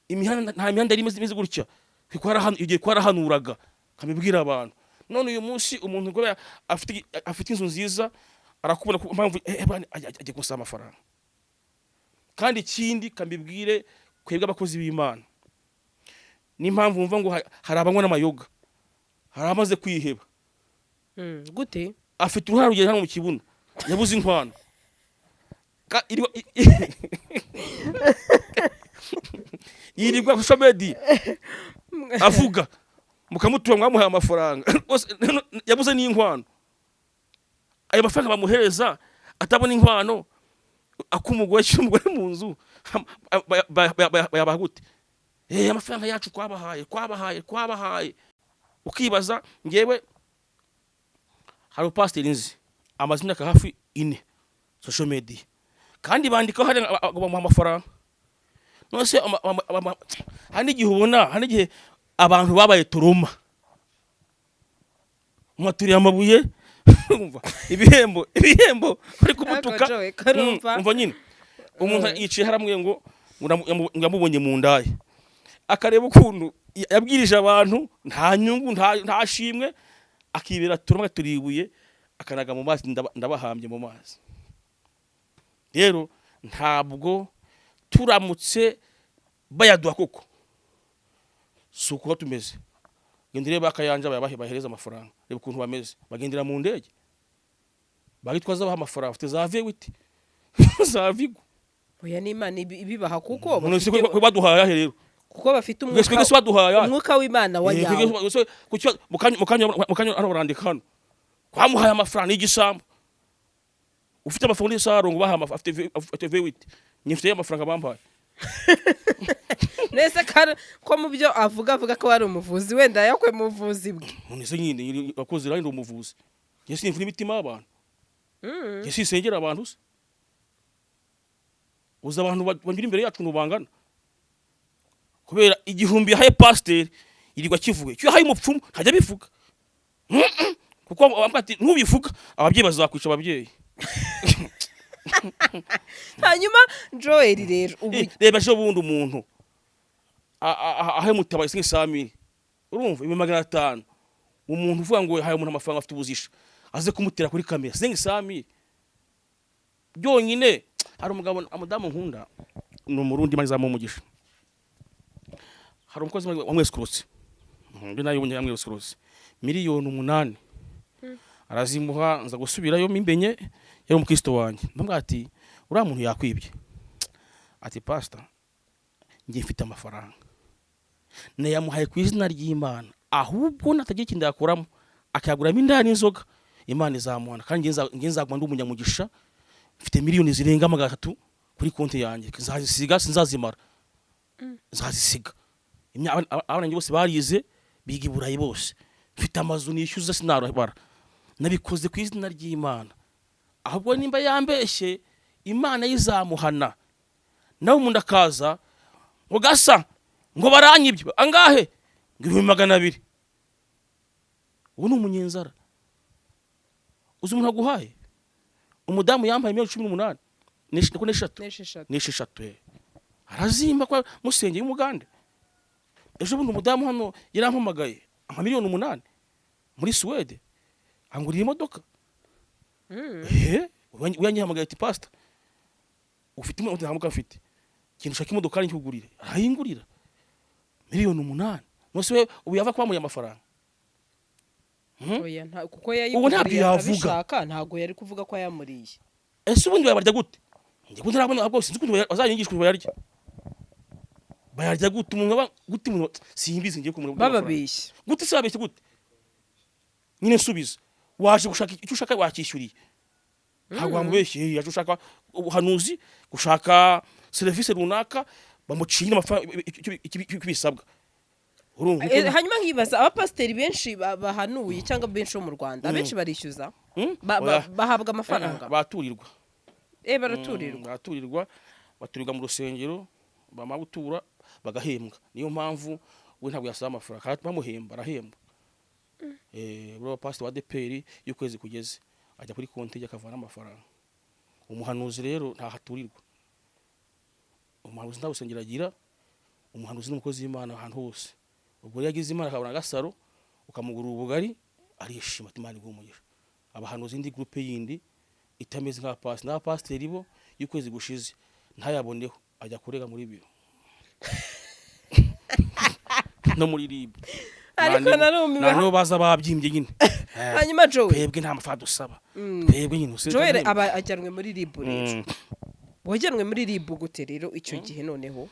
imihanda nta mihanda yari imeze gutya igiye kwarahanuraga kamibwira abantu none uyu munsi umuntu ngo afite inzu nziza arakubona ku mpamvu ajye gusaba amafaranga kandi ikindi kambibwire kwebwe abakozi b'Imana n'impamvu umva ngo hari abanywa n'amayoga hari amaze kwiheba gute afite uruhare rugeze hano mu kibuno yabuze inkwano yirirwa ku shomedi avuga mukamutura mwamuhaye amafaranga yabuze n'inkwano ayo mafaranga bamuhereza atabona inkwano akumugore cy'umugore mu nzu bayabagute amafaranga yacu kwabahaye ukibaza ngewe hari pasteur nzi amaze imyaka hafi 4 social media kandi bandikaho hari amafaranga nose hani gihe ubona hani gihe abantu babaye turuma mwaturiye amabuye umva ibihembo bari kumutuka umva nyine umuntu yiciye haramwe ngo ngamubonye mu ndaye akareba ukuntu yabwirije abantu nta nyungu nta shimwe akibera turuma turibuye akanaga mu mazi ndabahambye mu mazi rero ntabwo turamutse bayaduha koko suko tumeze gendire bakayanja bahereza amafaranga reba ukuntu bameze bagendera mu ndege bagitwaza baha amafaranga afite za vewiti za vigo oya n'Imana ibibaha kuko baduhaya rero kuko bafite umwuka w'Imana wa yawe mukanya arandika hano kwamuhaye amafaranga y'igisambu ufite amafaranga y'isaro ngo baha afite vewiti nyifite amafaranga bampaye nese ko mu byo avuga ko ari umuvuzi wenda yakwe muvuzi bwe nese nyine akoze randi umuvuzi yesi imvura imitima y'abantu yesi isengera abantu se uza abantu banyura imbere yacu nubangana kubera igihumbi yahaye pasteur irirwa kivuge cyo yahaye umupfumu hajya bivuga kuko ambati ntubivuga ababyeyi bazakwica ababyeyi hanyuma Joel rero reba cyo bundi umuntu ahe mutabaye singisami urumva 500 umuntu uvuga ngo haye umuntu amafaranga afite ubuzisha aze kumutera kuri kamera singisami byonyine hari umugabo amudamu nkunda no murundi maze amumugisha hari umukozi wamweskurutse mbe nayo bunye yamweskurutse miliyoni 8 arazimuha nza gusubirayo mimbenye yari umukristo wanjye ndamwati ura muntu yakwibye ati pastor ngiye mfite amafaranga nayamuhaye ku izina ry'Imana ahubwo natagiye ikindi yakuramo akayaguramo indani inzoga Imana izamuhana kandi ngenzagwa ndi umunyamugisha mfite miliyoni zirenga 300 kuri konti yanjye nzazisiga sinzazimara nzazisiga abana bose barize biga iburayi bose mfite amazu nishyuza sinarabara nabikoze ku izina ry'Imana ahubwo nimba yambeshye Imana yizamuhana nawe umuntu akaza ngo gasa ngo baranyibye angahe ngo 200 ubu ni umunyenzara uzi umuntu aguhaye umudamu yambaye 18 n'esheshatu arazimba kwa musenge y'umugande ejo bundi umudamu hano yarampamagaye 8,000,000 muri Swede angurira imodoka uyanyihamagaye ati pastor ufite imodoka ntamuka mfite kintu ushaka imodoka ari nkugurire arayingurira 8,000,000 nose we ubu yava kwa muri amafaranga oya kuko yayiguriye abishaka ntago yari kuvuga ko yamuriye ese ubundi barya gute ngiye kundi nabona ahubwo sinzi kundi bazanyigishwa bayarya gute umuntu gute umuntu simbizi ngiye kumura bababeshye gute sabeshye gute nyine subiza waje gushaka icyo ushaka wakishyuriye ntabwo wamubeshye yaje ushaka ubuhanuzi gushaka service runaka bamuciye amafaranga ibisabwa hanyuma nkibaza abapasiteri benshi bahanuye cyangwa benshi bo mu Rwanda benshi barishyuza bahabwa amafaranga baturirwa baraturirwa baturirwa mu rusengero bamabutura bagahembwa niyo mpamvu we ntabwo yasaba amafaranga bamuhemba arahembwa bro pastor wa DPR y'ukwezi kugeze ajya kuri konti ye akavana amafaranga umuhanuzi rero nta haturirwa umuhanuzi nta rusengero agira umuhanuzi n'umukozi w'Imana ahantu hose. Ubwo yagize Imana akabona Gasaro ukamugura ubugari arishima ati Imana igumugisha. Abahanuzi indi groupe yindi itameze nka pastor na pasteur bo y'ukwezi gushize ntayaboneho ajya kurega muri biro no muri ribu ariko narumiwe nano baza babyimbye nyine hanyuma Joe twebwe nta mafaranga dusaba twebwe nyine Joe aba ajyanwe muri ribu rero wagenwe muri ribu gute rero icyo gihe noneho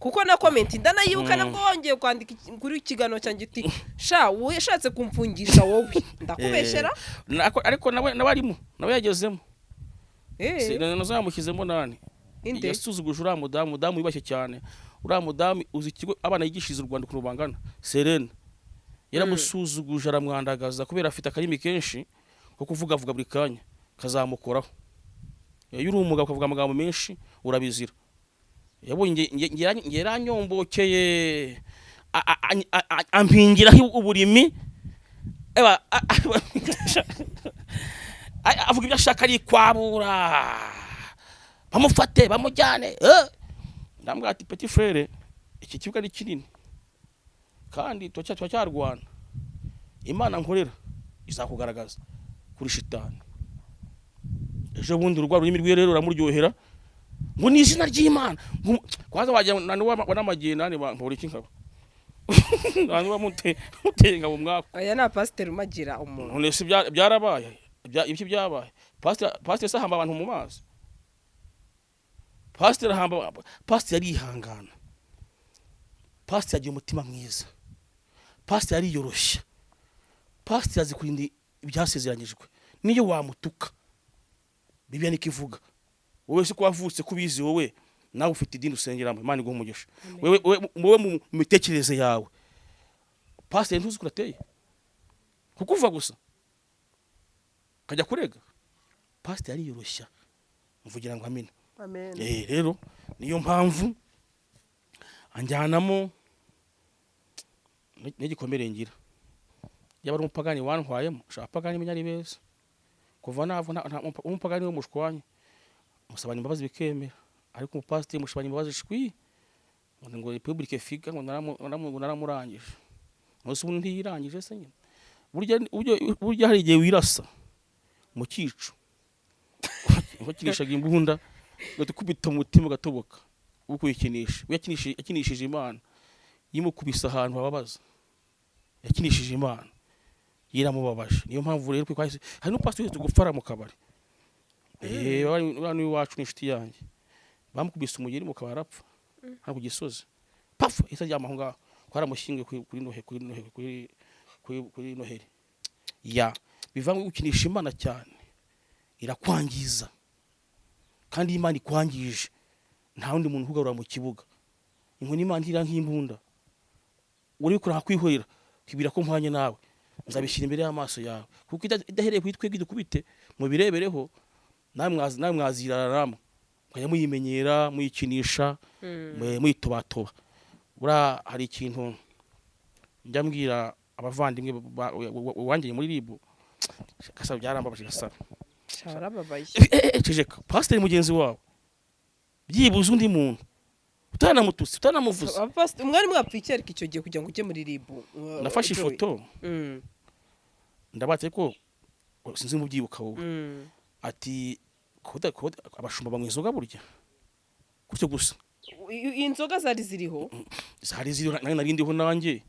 kuko na comment ndanayibuka nabwo wongeye kwandika kuri ikigano cyanjye uti sha wowe yashatse kumfungisha wowe ndakubeshera ariko nabarimo nawe yagezemo nazamukizemo nani yasuzuguje uriya mudamu wibashye cyane uriya mudamu uzi ikigo abana yigishiriza u Rwanda ukuntu bangana Serene yaramusuzuguje aramwandagaza kubera afite akarimi kenshi ko kuvuga buri kanya kazamukoraho iyo uri umugabo ukavuga amagambo menshi urabizira yabonye ngeranyombokeye ampingiraho uburimi avuga ibyo ashaka ari kwabura bamufate bamujyane ndambwira ati petit frère iki kibuga ni kinini kandi twacyarwana Imana nkorera izakugaragaza kuri shitani ejo bundi urwa rurimi rwe rero uramuryohera ngo ni izina ry'Imana kwaza wajya nani wanamagiye nani bankora iki nkaba nani wamuteye ngabo mwako aya na pasteur umagira umuntu none se byarabaye ibyo byabaye pasteur sahamba abantu mu mazi pasteur yarihangana pasteur yagiye umutima mwiza pasteur yariyoroshya pasteur yazi kurinda ibyasezeranyijwe niyo wamutuka Bibiliya nikivuga wowe se ko wavutse kubizi wowe nawe ufite idini usengeramo Imana igumugisha wowe mu mitekerereze yawe pasteur ntuzi kurateye kukuva gusa kajya kurega pasteur yariyoroshya mvugira ngo amina amen rero niyo mpamvu anjyanamo n'igikomere ngira yaba ari umupagani wantwayemo shaka pagani menyari beza kuva navo umupagani we mushwanye musabanye imbabazi bikemera ariko umupasiteri mushwanye imbabazi shwi ngo republique figa ngo naramurangije nose ubu ntiyirangije se nyine burya hari igihe wirasa mu kicu wakinishaga imbunda gatukubita umutima gatoboka ukuyikinisha yakinishije Imana yimukubisa ahantu hababaza yakinishije Imana yiramubabaje niyo mpamvu rero kwahise hari no pastor tugufara mu kabari bani wacu n'inshuti yanjye bamukubise umugeri mu kabari apfa nta kugisoze pafu itajyama aho ngaho kwaramushinge kuri Noheli ya bivanga gukinisha Imana cyane irakwangiza kandi Imana ikwangije nta wundi muntu ugarura mu kibuga inkoni Imana ira nk'imbunda uri kura kwihorera kibira ko nkwanye nawe nzabishyira imbere y'amaso yawe kuko idahereye kwitwege dukubite mu birebereho namwe mwazirararamo kaya muyimenyera muyikinisha muyitobatoba bura hari ikintu njya mbwira abavandimwe wangeye muri ribu Gasaro byarambabaje Gasaro cyarababaye cejeka pasteur mugenzi wawe byibuze undi muntu utanamututse utanamuvuza pasteur umwari mwapfikera icyo gihe kugira ngo ujye muri ribu nafashe ifoto ndabatse ko sinzi mu byibuka wowe ati koda abashumba bamwe inzoga burya gutyo gusa inzoga zari ziriho narindiho nanjye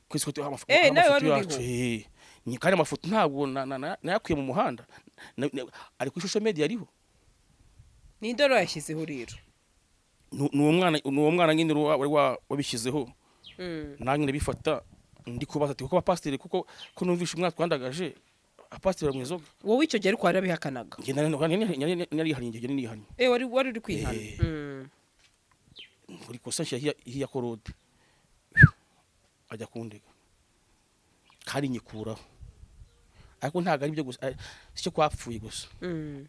kwese ko amafoto nawe wari uriho ni kandi amafoto ntabwo nayakuye mu muhanda ari ku social media ariho ni indoro yashyizeho rero nuwo mwana nyine wabishyizeho nanjye ndabifata ndi kubaza ati kuko abapasiteri kuko ko numvisha umwaka twandagaje abapasiteri mu inzoga wowe icyo gihe ariko warabihakanaga nari hari ingege nini hani wari uri kwihana uri kosa ya CLAUDE ajya kundega kandi nyikuraho ariko ntago ari byo gusa cyo kwapfuye gusa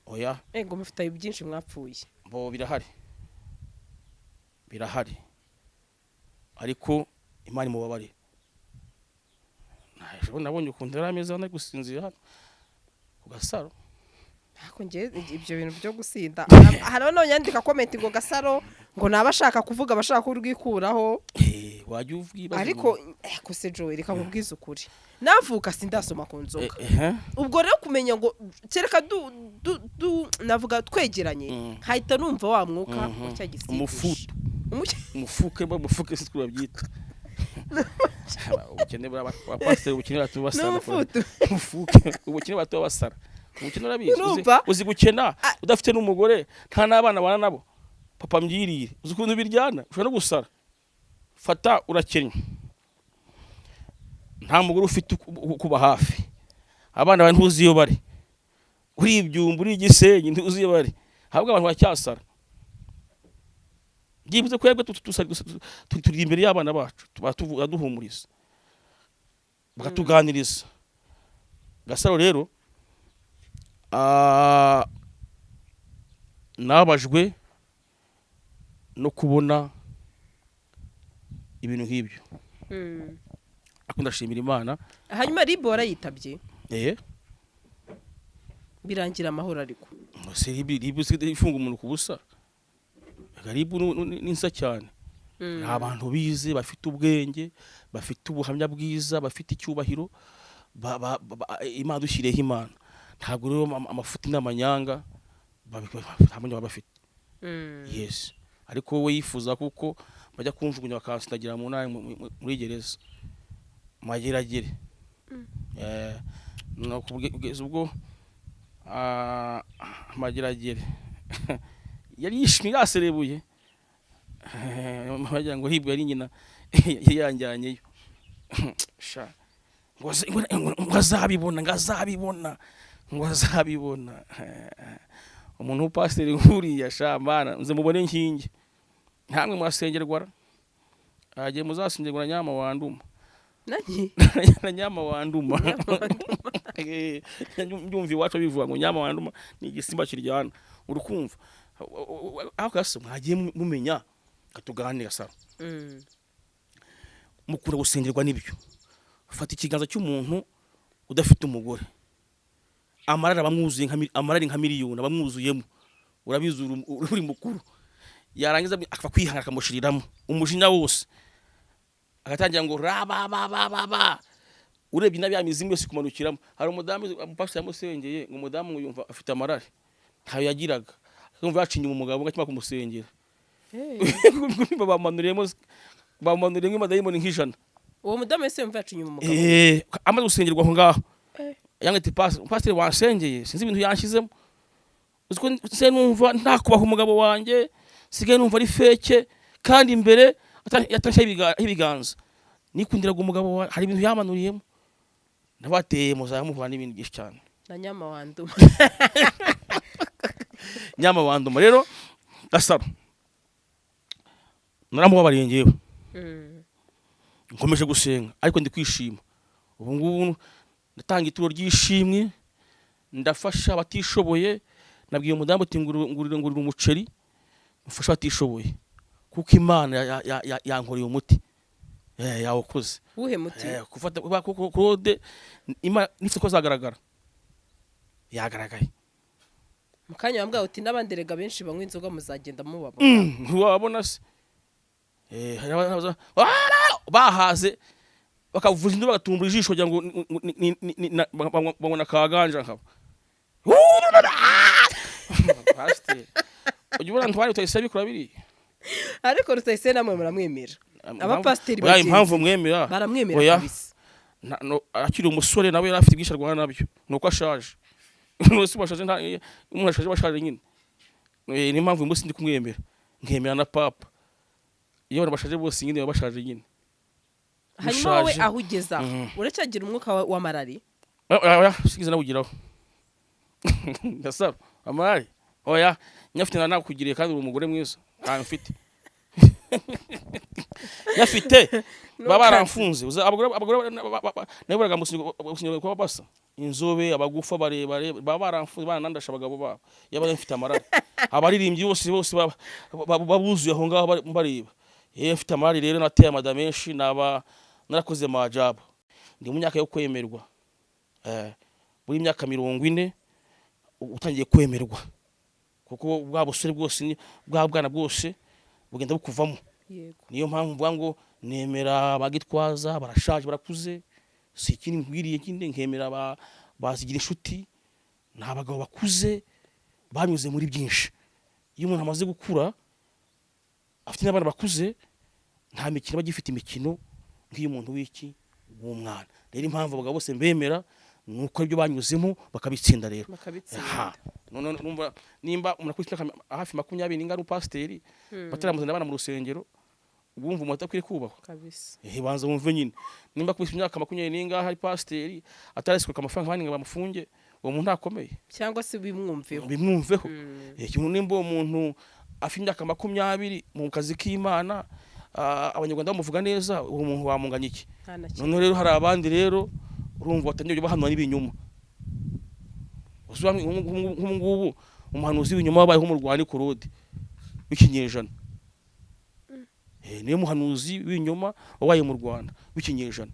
oya ngo mufite byinshi mwapfuye bo birahari ariko Imana imubabare nabonye ukuntu yari ameze hano gusinzira hano ku Gasaro ariko ngiye ibyo bintu byo gusinda hari none yandika comment ngo Gasaro ngo nabashaka kuvuga bashaka kurwikuraho wajya uvuga ariko ko se Joe reka nkubwize ukuri navuka sindasoma ku nzoga ubwo rero kumenya ngo kereka navuga twegeranye hahita numva wa mwuka wacyagisigisha umufuke se twabyita ubukene bwa pasteur ubukene batubasara ubukene batubasara ubukene urabizi uzi gukena udafite n'umugore nta nabana bana nabo papa mbyirire uzi ukuntu biryana ushobora no gusara fata urakennye nta mugore ufite kuba hafi abana bane ntuzi iyo bari uri ibyumba uri igisenyi ntuzi iyo bari ahubwo abantu bacyasara byibuze kwebwe turi imbere y'abana bacu duhumuriza bakatuganiriza Gasaro rero nabajwe no kubona ibintu nk'ibyo akunda ashimira Imana hanyuma ribu warayitabye birangira amahoro ariko ribu ifunga umuntu ku busa ribu ninsa cyane ni abantu bize bafite ubwenge bafite ubuhamya bwiza bafite icyubahiro Imana dushireho Imana ntabwo rero amafuti n'amanyanga ntabwo bafite yes ariko wowe yifuza kuko bajya kunjugunya bakansindagira mu ntara muri gereza mageragere no kugeza ubwo mageragere yari yishimye yaserebuye bagira ngo hibwe ari nyina yanjyanyeyo ngo azabibona umuntu w'upasiteri nkuriya shamana nze mubone nkingi ntamwe murasengerwa agiye muzasengerwa na nyama wanduma na nyama wanduma byumva iwacu bivuga ngo nyama wanduma ni igisimba kiryana urukumva aho kase mwagiye mumenya katuganira Gasaro mukura gusengerwa nibyo fata ikiganza cy'umuntu udafite umugore amarara bamwuzuye amarara nka miliyoni bamwuzuyemo urabizi uri mukuru yarangiza akava kwihanga akamushiriramo umujinya wose agatangira ngo raba urebye nabi yamizimu yose kumanukiramo hari umudamu pastor yamusengeye ngo umudamu yumva afite amarara ntayo yagiraga akumva yacinye umugabo ngakima kumusengera bamanuriyemo amadayimoni nk'ijana uwo mudamu wese yumva yacinye umugabo amaze gusengerwa aho ngaho yangati pastor wasengeye sinzi ibintu yanshizemo uziko se numva nta kubaha umugabo wanjye sigaye numva ari feke kandi imbere atashye ibiganza nikundiraga umugabo hari ibintu yamanuriyemo nabateye muzamuhura n'ibintu byinshi cyane na nyama wanduma nyama wanduma rero Gasaro naramubabariye ngewe nkomeje gusenga ariko ndi kwishima ubu ngubu ndatanga ituro ry'ishimwe ndafasha abatishoboye nabwiye umudamu ati ngurira umuceri mufasha abatishoboye kuko Imana yankoreye umuti yawukoze uhe muti kufata kuko CLAUDE Imana nifite ko zagaragara yagaragaye mukanya wambwa uti nabanderega benshi banywa inzoga muzagenda mubabona wabona se bahaze bakavuza indu bagatumbura ijisho kugira ngo babona kaganja nkabo pastor ujibona ntwari utayisaba ikora biri ariko rutayise namwe muramwemera abapasteri bagiye impamvu mwemera baramwemera kabisa akiri umusore nawe yari afite bwisha rwana nabyo nuko ashaje nose bashaje nta umuntu ashaje bashaje nyine ni impamvu umunsi ndi kumwemera nkemera na papa iyo bashaje bose nyine bashaje nyine hanyuma we ahugeza uracyagira umwuka wa marari sigize nawugiraho Gasaro amarari oya nyafite nakugiriye kandi uri umugore mwiza kandi mfite yafite babaramfunze abagore naburaga musinyo kwa basa inzobe abagufa barebare babaramfunze banandasha abagabo babo yaba mfite amarari abaririmbyi bose babuzuye aho ngaho bareba mfite amarari rero nateye amadame menshi narakoze majabu ndi mu myaka yo kwemerwa buri myaka 40 utangiye kwemerwa kuko bwa busore bwose bwa bwana bwose bugenda bukuvamo. yego Niyo mpamvu mvuga ngo nemera bagitwaza barashaje barakuze si ikindi ngwiriye kindi nkemera bazigira inshuti nta bagabo bakuze banyuze muri byinshi. Iyo umuntu amaze gukura afite n'abana bakuze nta mikino bagifite imikino nk'iyo umuntu w'iki w'umwana. Rero impamvu abagabo bose mbemera nuko ibyo banyuzemo bakabitsinda rero. None nimba umuntu akwita hafi 20 n'ingaru pasteri bataramuzana abana mu rusengero ubumva umuntu akwiriye kubahwa kabisa. Banza wumve nyine nimba kubisa imyaka 20 n'ingaha hari pasteri atarasikuka amafaranga abandi ngo bamufunge uwo muntu akomeye cyangwa se bimwumveho. Ikintu nimba uwo muntu afite imyaka 20 mu kazi k'Imana abanyarwanda bamuvuga neza uwo muntu wamunganya iki? None rero hari abandi rero urumva batangiye bahanwa n'ibinyuma. Usubira nk'ubu umuhanuzi w'inyuma wabayeho mu Rwanda CLAUDE w'ikinyejana. Niyo muhanuzi w'inyuma wabaye mu Rwanda w'ikinyejana.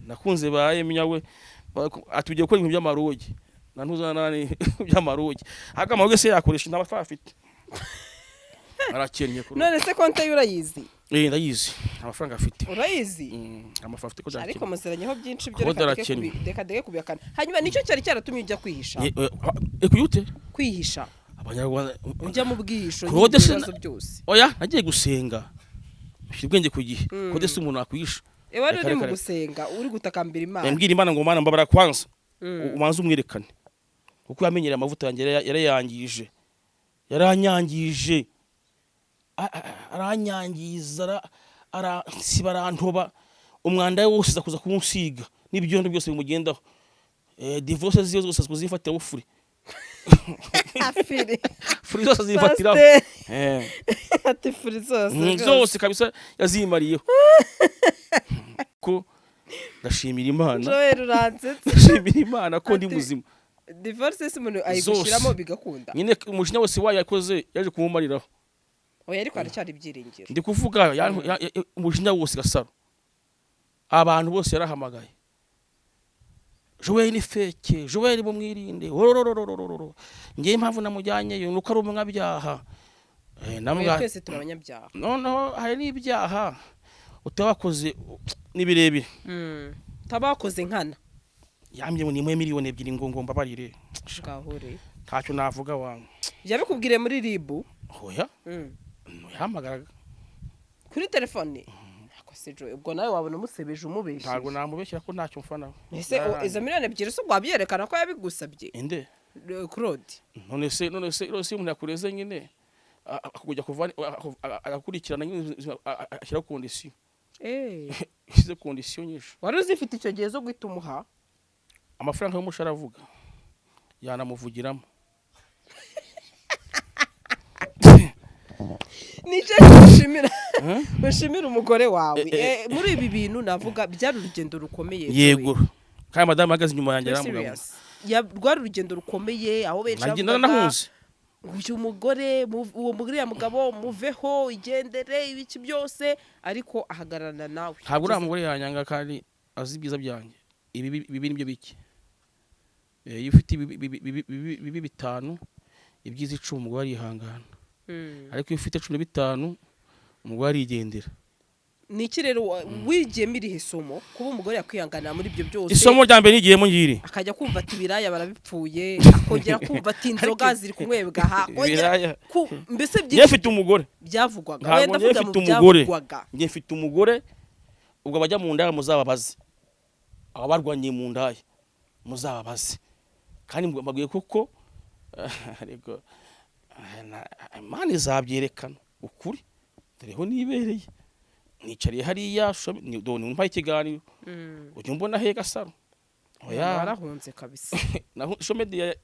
Nakunze bayemya we atugiye gukora ibintu by'amarogi nantuzana by'amarogi haka amarogi se yakoresha n'amafaranga afite arakennye. None se konte y'urayizi? Ndayizi amafaranga afite. Urayizi? Amafaranga afite ko cyane. Ariko museranyeho byinshi byo reka dege kubiyakana. Hanyuma nicyo cyari cyaratumye ujya kwihisha. Kuyute? Kwihisha. Abanyarwanda ujya mu bwihisho n'ibibazo byose. Oya nagiye gusenga. Ubwenge ku gihe. Kode se umuntu akwihisha. Wari uri mu gusenga uri gutakambira Imana. Mbwira Imana ngo Mana mbabara kwanza. Umanze umwerekane. Kuko yamenyera amavuta yanjye yarayangije. Yaranyangije. Aranyangiza aransibarantoba umwanda wose zakuza kumusiga n'ibyondo byose bimugendaho. Divorce ziyo zose kuzifatira ufuri. Afiri. Furi zose zifatiraho. Ati furi zose. Zose kabisa yazimariyeho. Ko ndashimira Imana. Joel uranzetse. Ndashimira Imana ko ndi muzima. Divorce se umuntu ayigushiramo bigakunda. Nyine umujinya wose wayo yakoze yaje kumumariraho. Oya ariko aracyari ibyiringiro. Ndi kuvuga umujinya wose Gasaro. Abantu bose yarahamagaye. Joel ni feke, Joel bo mwirinde. Ngiye impamvu namujyanye yo nuko ari umwabyaha. Namwe twese turabanyabyaha. Noneho hari n'ibyaha utabakoze nibirebire. Tabakoze nkana. Yambye ngo ni 2,2 ngo mbabarire. Gahure. Ntacyo navuga wangu. Yabikubwire muri Ribu? Oya. Yahamagaraga. Kuri telefone? Ako se Joe ubwo nawe wabona umusebeje umubeshye. Ntago namubeshyira ko ntacyo mfana. Ese izo 2,000,000 so gwabyerekana ko yabigusabye? Inde? CLAUDE. None se umuntu yakureze nyine akujya kuvana agakurikirana nyine ashyira condition. Izo condition nyinshi. Wari uzifite icyo gihe zo guhita umuha? Amafaranga y'umushara avuga yanamuvugiramo. Nice ushimira umugore wawe. Muri ibi bintu navuga byari urugendo rukomeye. Yego. Kandi madame agaze inyuma yanjye aramuga. Rwari urugendo rukomeye aho benshi nahuze. Uyu mugore uwo mugore ya mugabo muveho igendere ibiki byose ariko ahagararana nawe. Ntabwo uri umugore yanyanga kandi azi ibyiza byanjye. Ibi nibyo biki. Iyo ufite bibi 5 ibyiza 10 umugore arihangana. Ariko iyo ufite 15 umugore arigendera. Niki rero wigemira isomo kuba umugore yakwihangana muri ibyo byose. Isomo rya mbere nigiyemo ngiri. Akajya kumva ati biraya barabipfuye, akongera kumva ati inzoga ziri kunywebwa ha. Mbese byinshi mfite umugore. Byavugwaga. Wenda vuga mu byavugwaga. Ngiye mfite umugore ubwo abajya mu ndaya muzababaze. Abarwanye mu ndaya muzababaze. Kandi mbabwiye kuko ariko Imana izabyerekana ukuri. Dore nibereye. Nicariye hariya done umpa ikiganiro. Ujye mbona he Gasaro. Oya arahunze kabisa. Naho media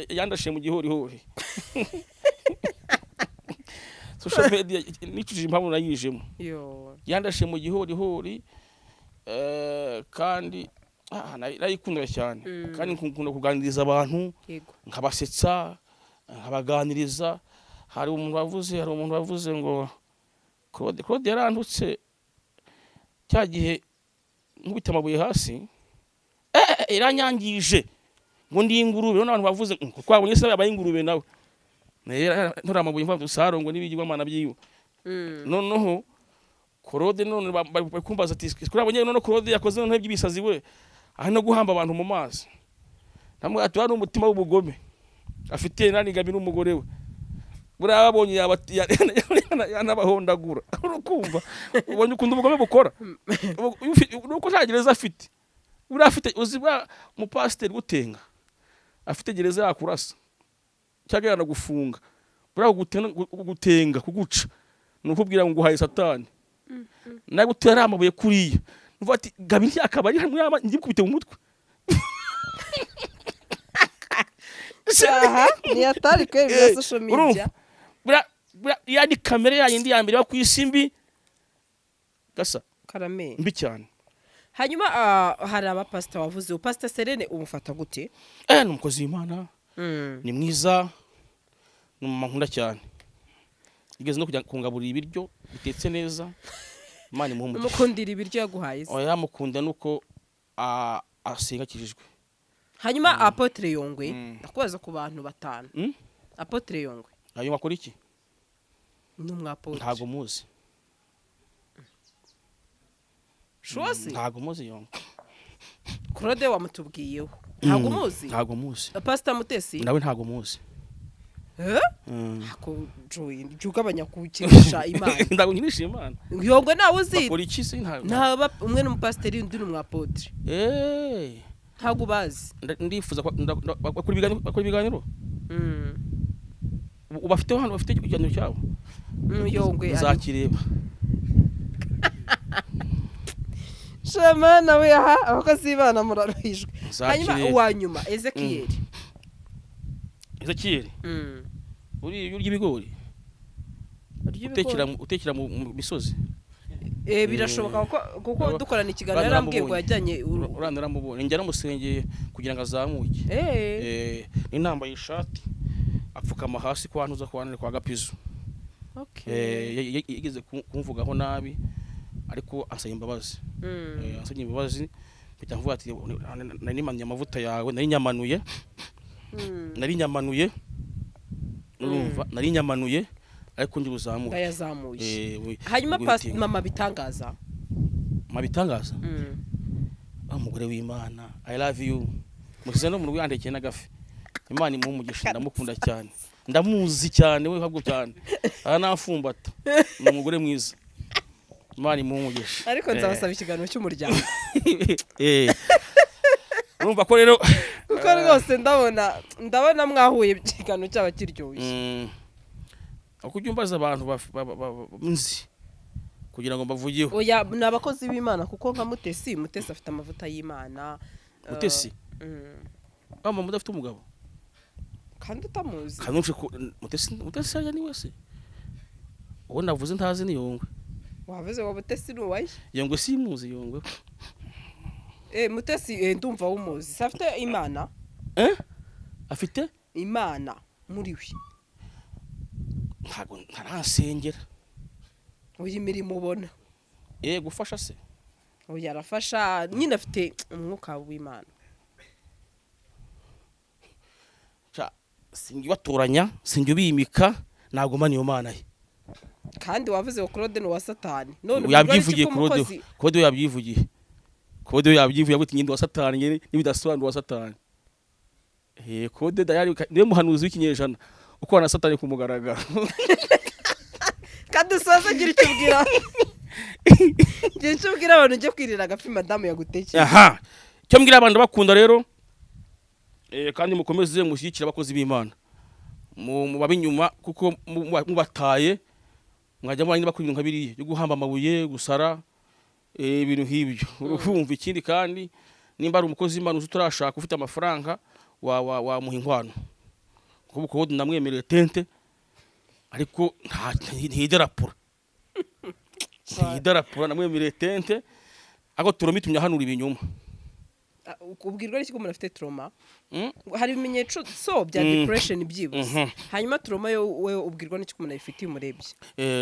yandashe mu gihorihori. Social media nicuje impamvu nayijemo. Yandashe mu gihorihori kandi nayikunda cyane. Kandi nkunda kuganiriza abantu. Nkabasetsa, nkabaganiriza. Hari umuntu wavuze ngo CLAUDE yarandutse cyagihe nkubita amabuye hasi iranyangije ngo ndi ingurube none abantu bavuze ko twabonye se yabaye ingurube nawe nturamabuye mva sarongo n'ibigirwamana byiwe noneho CLAUDE none bari kumbaza ati kurabonye none CLAUDE yakoze none by'ibisazi we aho no guhamba abantu mu mazi namwe ati hano umutima w'ubugome afite nani gabi n'umugore we buriya babonye yanabahondagura urukumva ubonye ukunda ubugome bukora nuko nta gereza afite buriya afite uzibwa mu pasteur gutenga afite gereza yakurasa cyangwa yanagufunga buriya gutenga kuguca nukubwira ngo uhaye satani nawe gutera amabuye kuriya nuvuga ati gabi ntiyakaba ari hamwe ngikubite mu mutwe aha ni atari kwe bya social media yani kamera yayindi ya mbere yo kwisimbi gasa karame mbi cyane hanyuma hari abapastor wavuze pastor Serene umufata gute numukozi w'Imana ni mwiza nkunda cyane igeze no kujya kungaburira ibiryo bitetse neza Imana imuhumuje umukundira ibiryo yaguhaye oya mukunda nuko asenga kijijwe hanyuma Apotre Yongwe ndakubaza ku bantu batanu Apotre Yongwe ayo makora iki n'umwapotre ntago muzi shose ntago muzi Yongwe CLAUDE wamutubwiyeho ntago muzi ntago muzi Pastor Mutesi nawe ntago muzi ako joy jugabanya kukirisha Imana ndago nkirisha Imana Yongwe nawe uzi bakora iki se nta umwe n'umupasiteri undi n'umwapotre ntago bazi ndifuza bakora ibiganiro ubafite hano bafite ikiganiro cyabo Yongwe uzakireba Shema nawe aha abakozi b'Imana muraruhijwe hanyuma uwanyuma Ezekiel uri y'ibigori utekera mu misozi birashoboka kuko dukorana ikiganiro yarambwiye ngo yajyanye urandara mubone njya namusengeye kugira ngo azamuke n'intambaye ishati apfukama hasi kwantuza kwanire kwa gapizo yigeze kumvugaho nabi ariko asaba imbabazi asaba imbabazi mpita mvuga ati nari nimanye amavuta yawe nari nyamanuye urumva nari nyamanuye ariko ndi buzamuke yazamuye hanyuma mama bitangaza umugore w'Imana I love you musize no mu rwandekeye n'agafi Imana imumugisha ndamukunda cyane ndamuzi cyane we habwo cyane nafumbata ni umugore mwiza Imana imumugisha ariko nzabasaba ikiganiro cy'umuryango urumva ko rero kuko rwose ndabona mwahuye ikiganiro cyaba kiryoshye akujya umbaza abantu nzi kugira ngo mbavugiyeho oya nabakozi b'Imana kuko nka Mutesi afite amavuta y'Imana Mutesi mama mudafite umugabo kandi utamuzi kanumve ko Mutesi ajya ni wese uwo navuze ntazi ni Yongwe wavuze wa Mutesi n'uwaye Yongwe simuzi Yongwe Mutesi ndumva wumuzi afite Imana afite Imana muri we ntago ntarasengera uyu mirimo ubona gufasha se oya arafasha nyine afite umwuka w'Imana singi batoranya singi bimika nago mani yo mana ye kandi wavuze ko CLAUDE no wa Satani none yabyivugiye CLAUDE yabyivugiye gute nyindi wa Satani nibidasobanura wa Satani CLAUDE dayari niwe muhanuzi w'ikinyejana uko na Satani kumugaragara kandi usaza gira icyo ubwira abantu ujye kwirira agafi madamu yagutekeye cyo mbwira abantu bakunda rero kandi mukomeze mushyigikira abakozi b'Imana mu babinyuma kuko mubataye mwajya mwanya bakubira nka biriye yo guhamba amabuye gusara ibintu nk'ibyo urumva ikindi kandi nimba ari umukozi w'Imana uturashaka ufite amafaranga wa muha inkwano kuko CLAUDE namwemereye tente ariko ntidarapura namwemereye tente ako turomitumye hanura ibinyuma ubwirwa n'iki ko umuntu afite trauma hari ibimenyetso bya depression byibuze hanyuma trauma we ubwirwa n'iki ko umuntu ayifitiye umurebye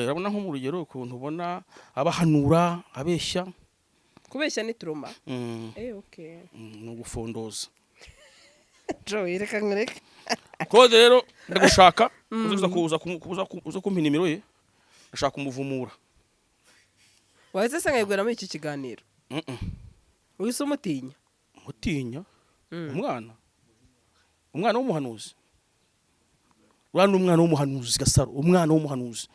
urabona nko mu rugero ukuntu ubona abahanura abeshya kubeshya ni trauma okay no gufondoza Joy reka nkureke CLAUDE rero ndagushaka uza kumpa nimero ye ashaka kumuvumura. Wahise se nkayibwira muri iki kiganiro? Wise umutinya? Mutinya umwana w'umuhanuzi. Ura n'umwana w'umuhanuzi Gasaro, umwana w'umuhanuzi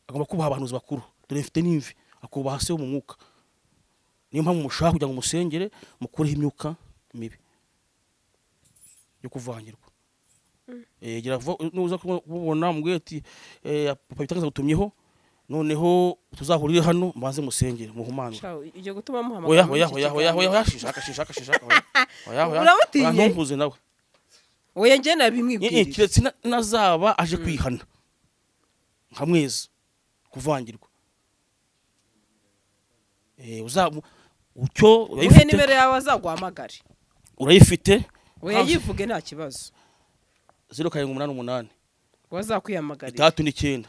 agomba kubaha abahanuzi bakuru. Dore mfite n'imvi akubaha se wo mu mwuka. Niyo mpamvu mushaka kugira ngo musengere mukureho imyuka mibi yo kuvangirwa. Gira nuza kubona mubwiye ati papa bitakaza gutumyeho noneho tuzahurire hano mbanze musengere muhumane. Ije gutuma muhamagara. Oya shishaka. Oya. Uramutinye? Ntumpuze nawe. Oya nje nabimwibwirije. Kiretse nazaba aje kwihana. Nkamweza kuvangirwa. Ucyo urayifite. Uhe nimero yawe azaguhamagare. Urayifite? Oya yivuge nta kibazo. 0788 wazakwiyamagarira 39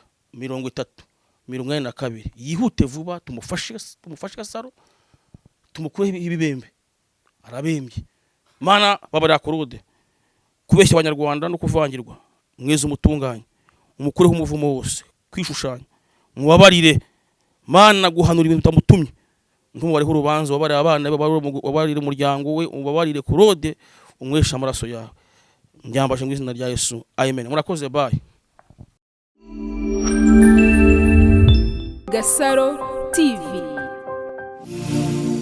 30 yihute vuba tumufashe Gasaro tumukureho ibibembe arabembye. Mana babara CLAUDE kubeshya abanyarwanda no kuvangirwa mweze umutunganye umukureho umuvumo wose kwishushanya mubabarire. Mana guhanura ibintu tamutumye ntumubare urubanza wabarire abana wabarire umuryango we ubabarire CLAUDE umwesha amaraso yawe. Njyambashe mu izina rya Yesu. Amen. Murakoze bye. GASARO TV.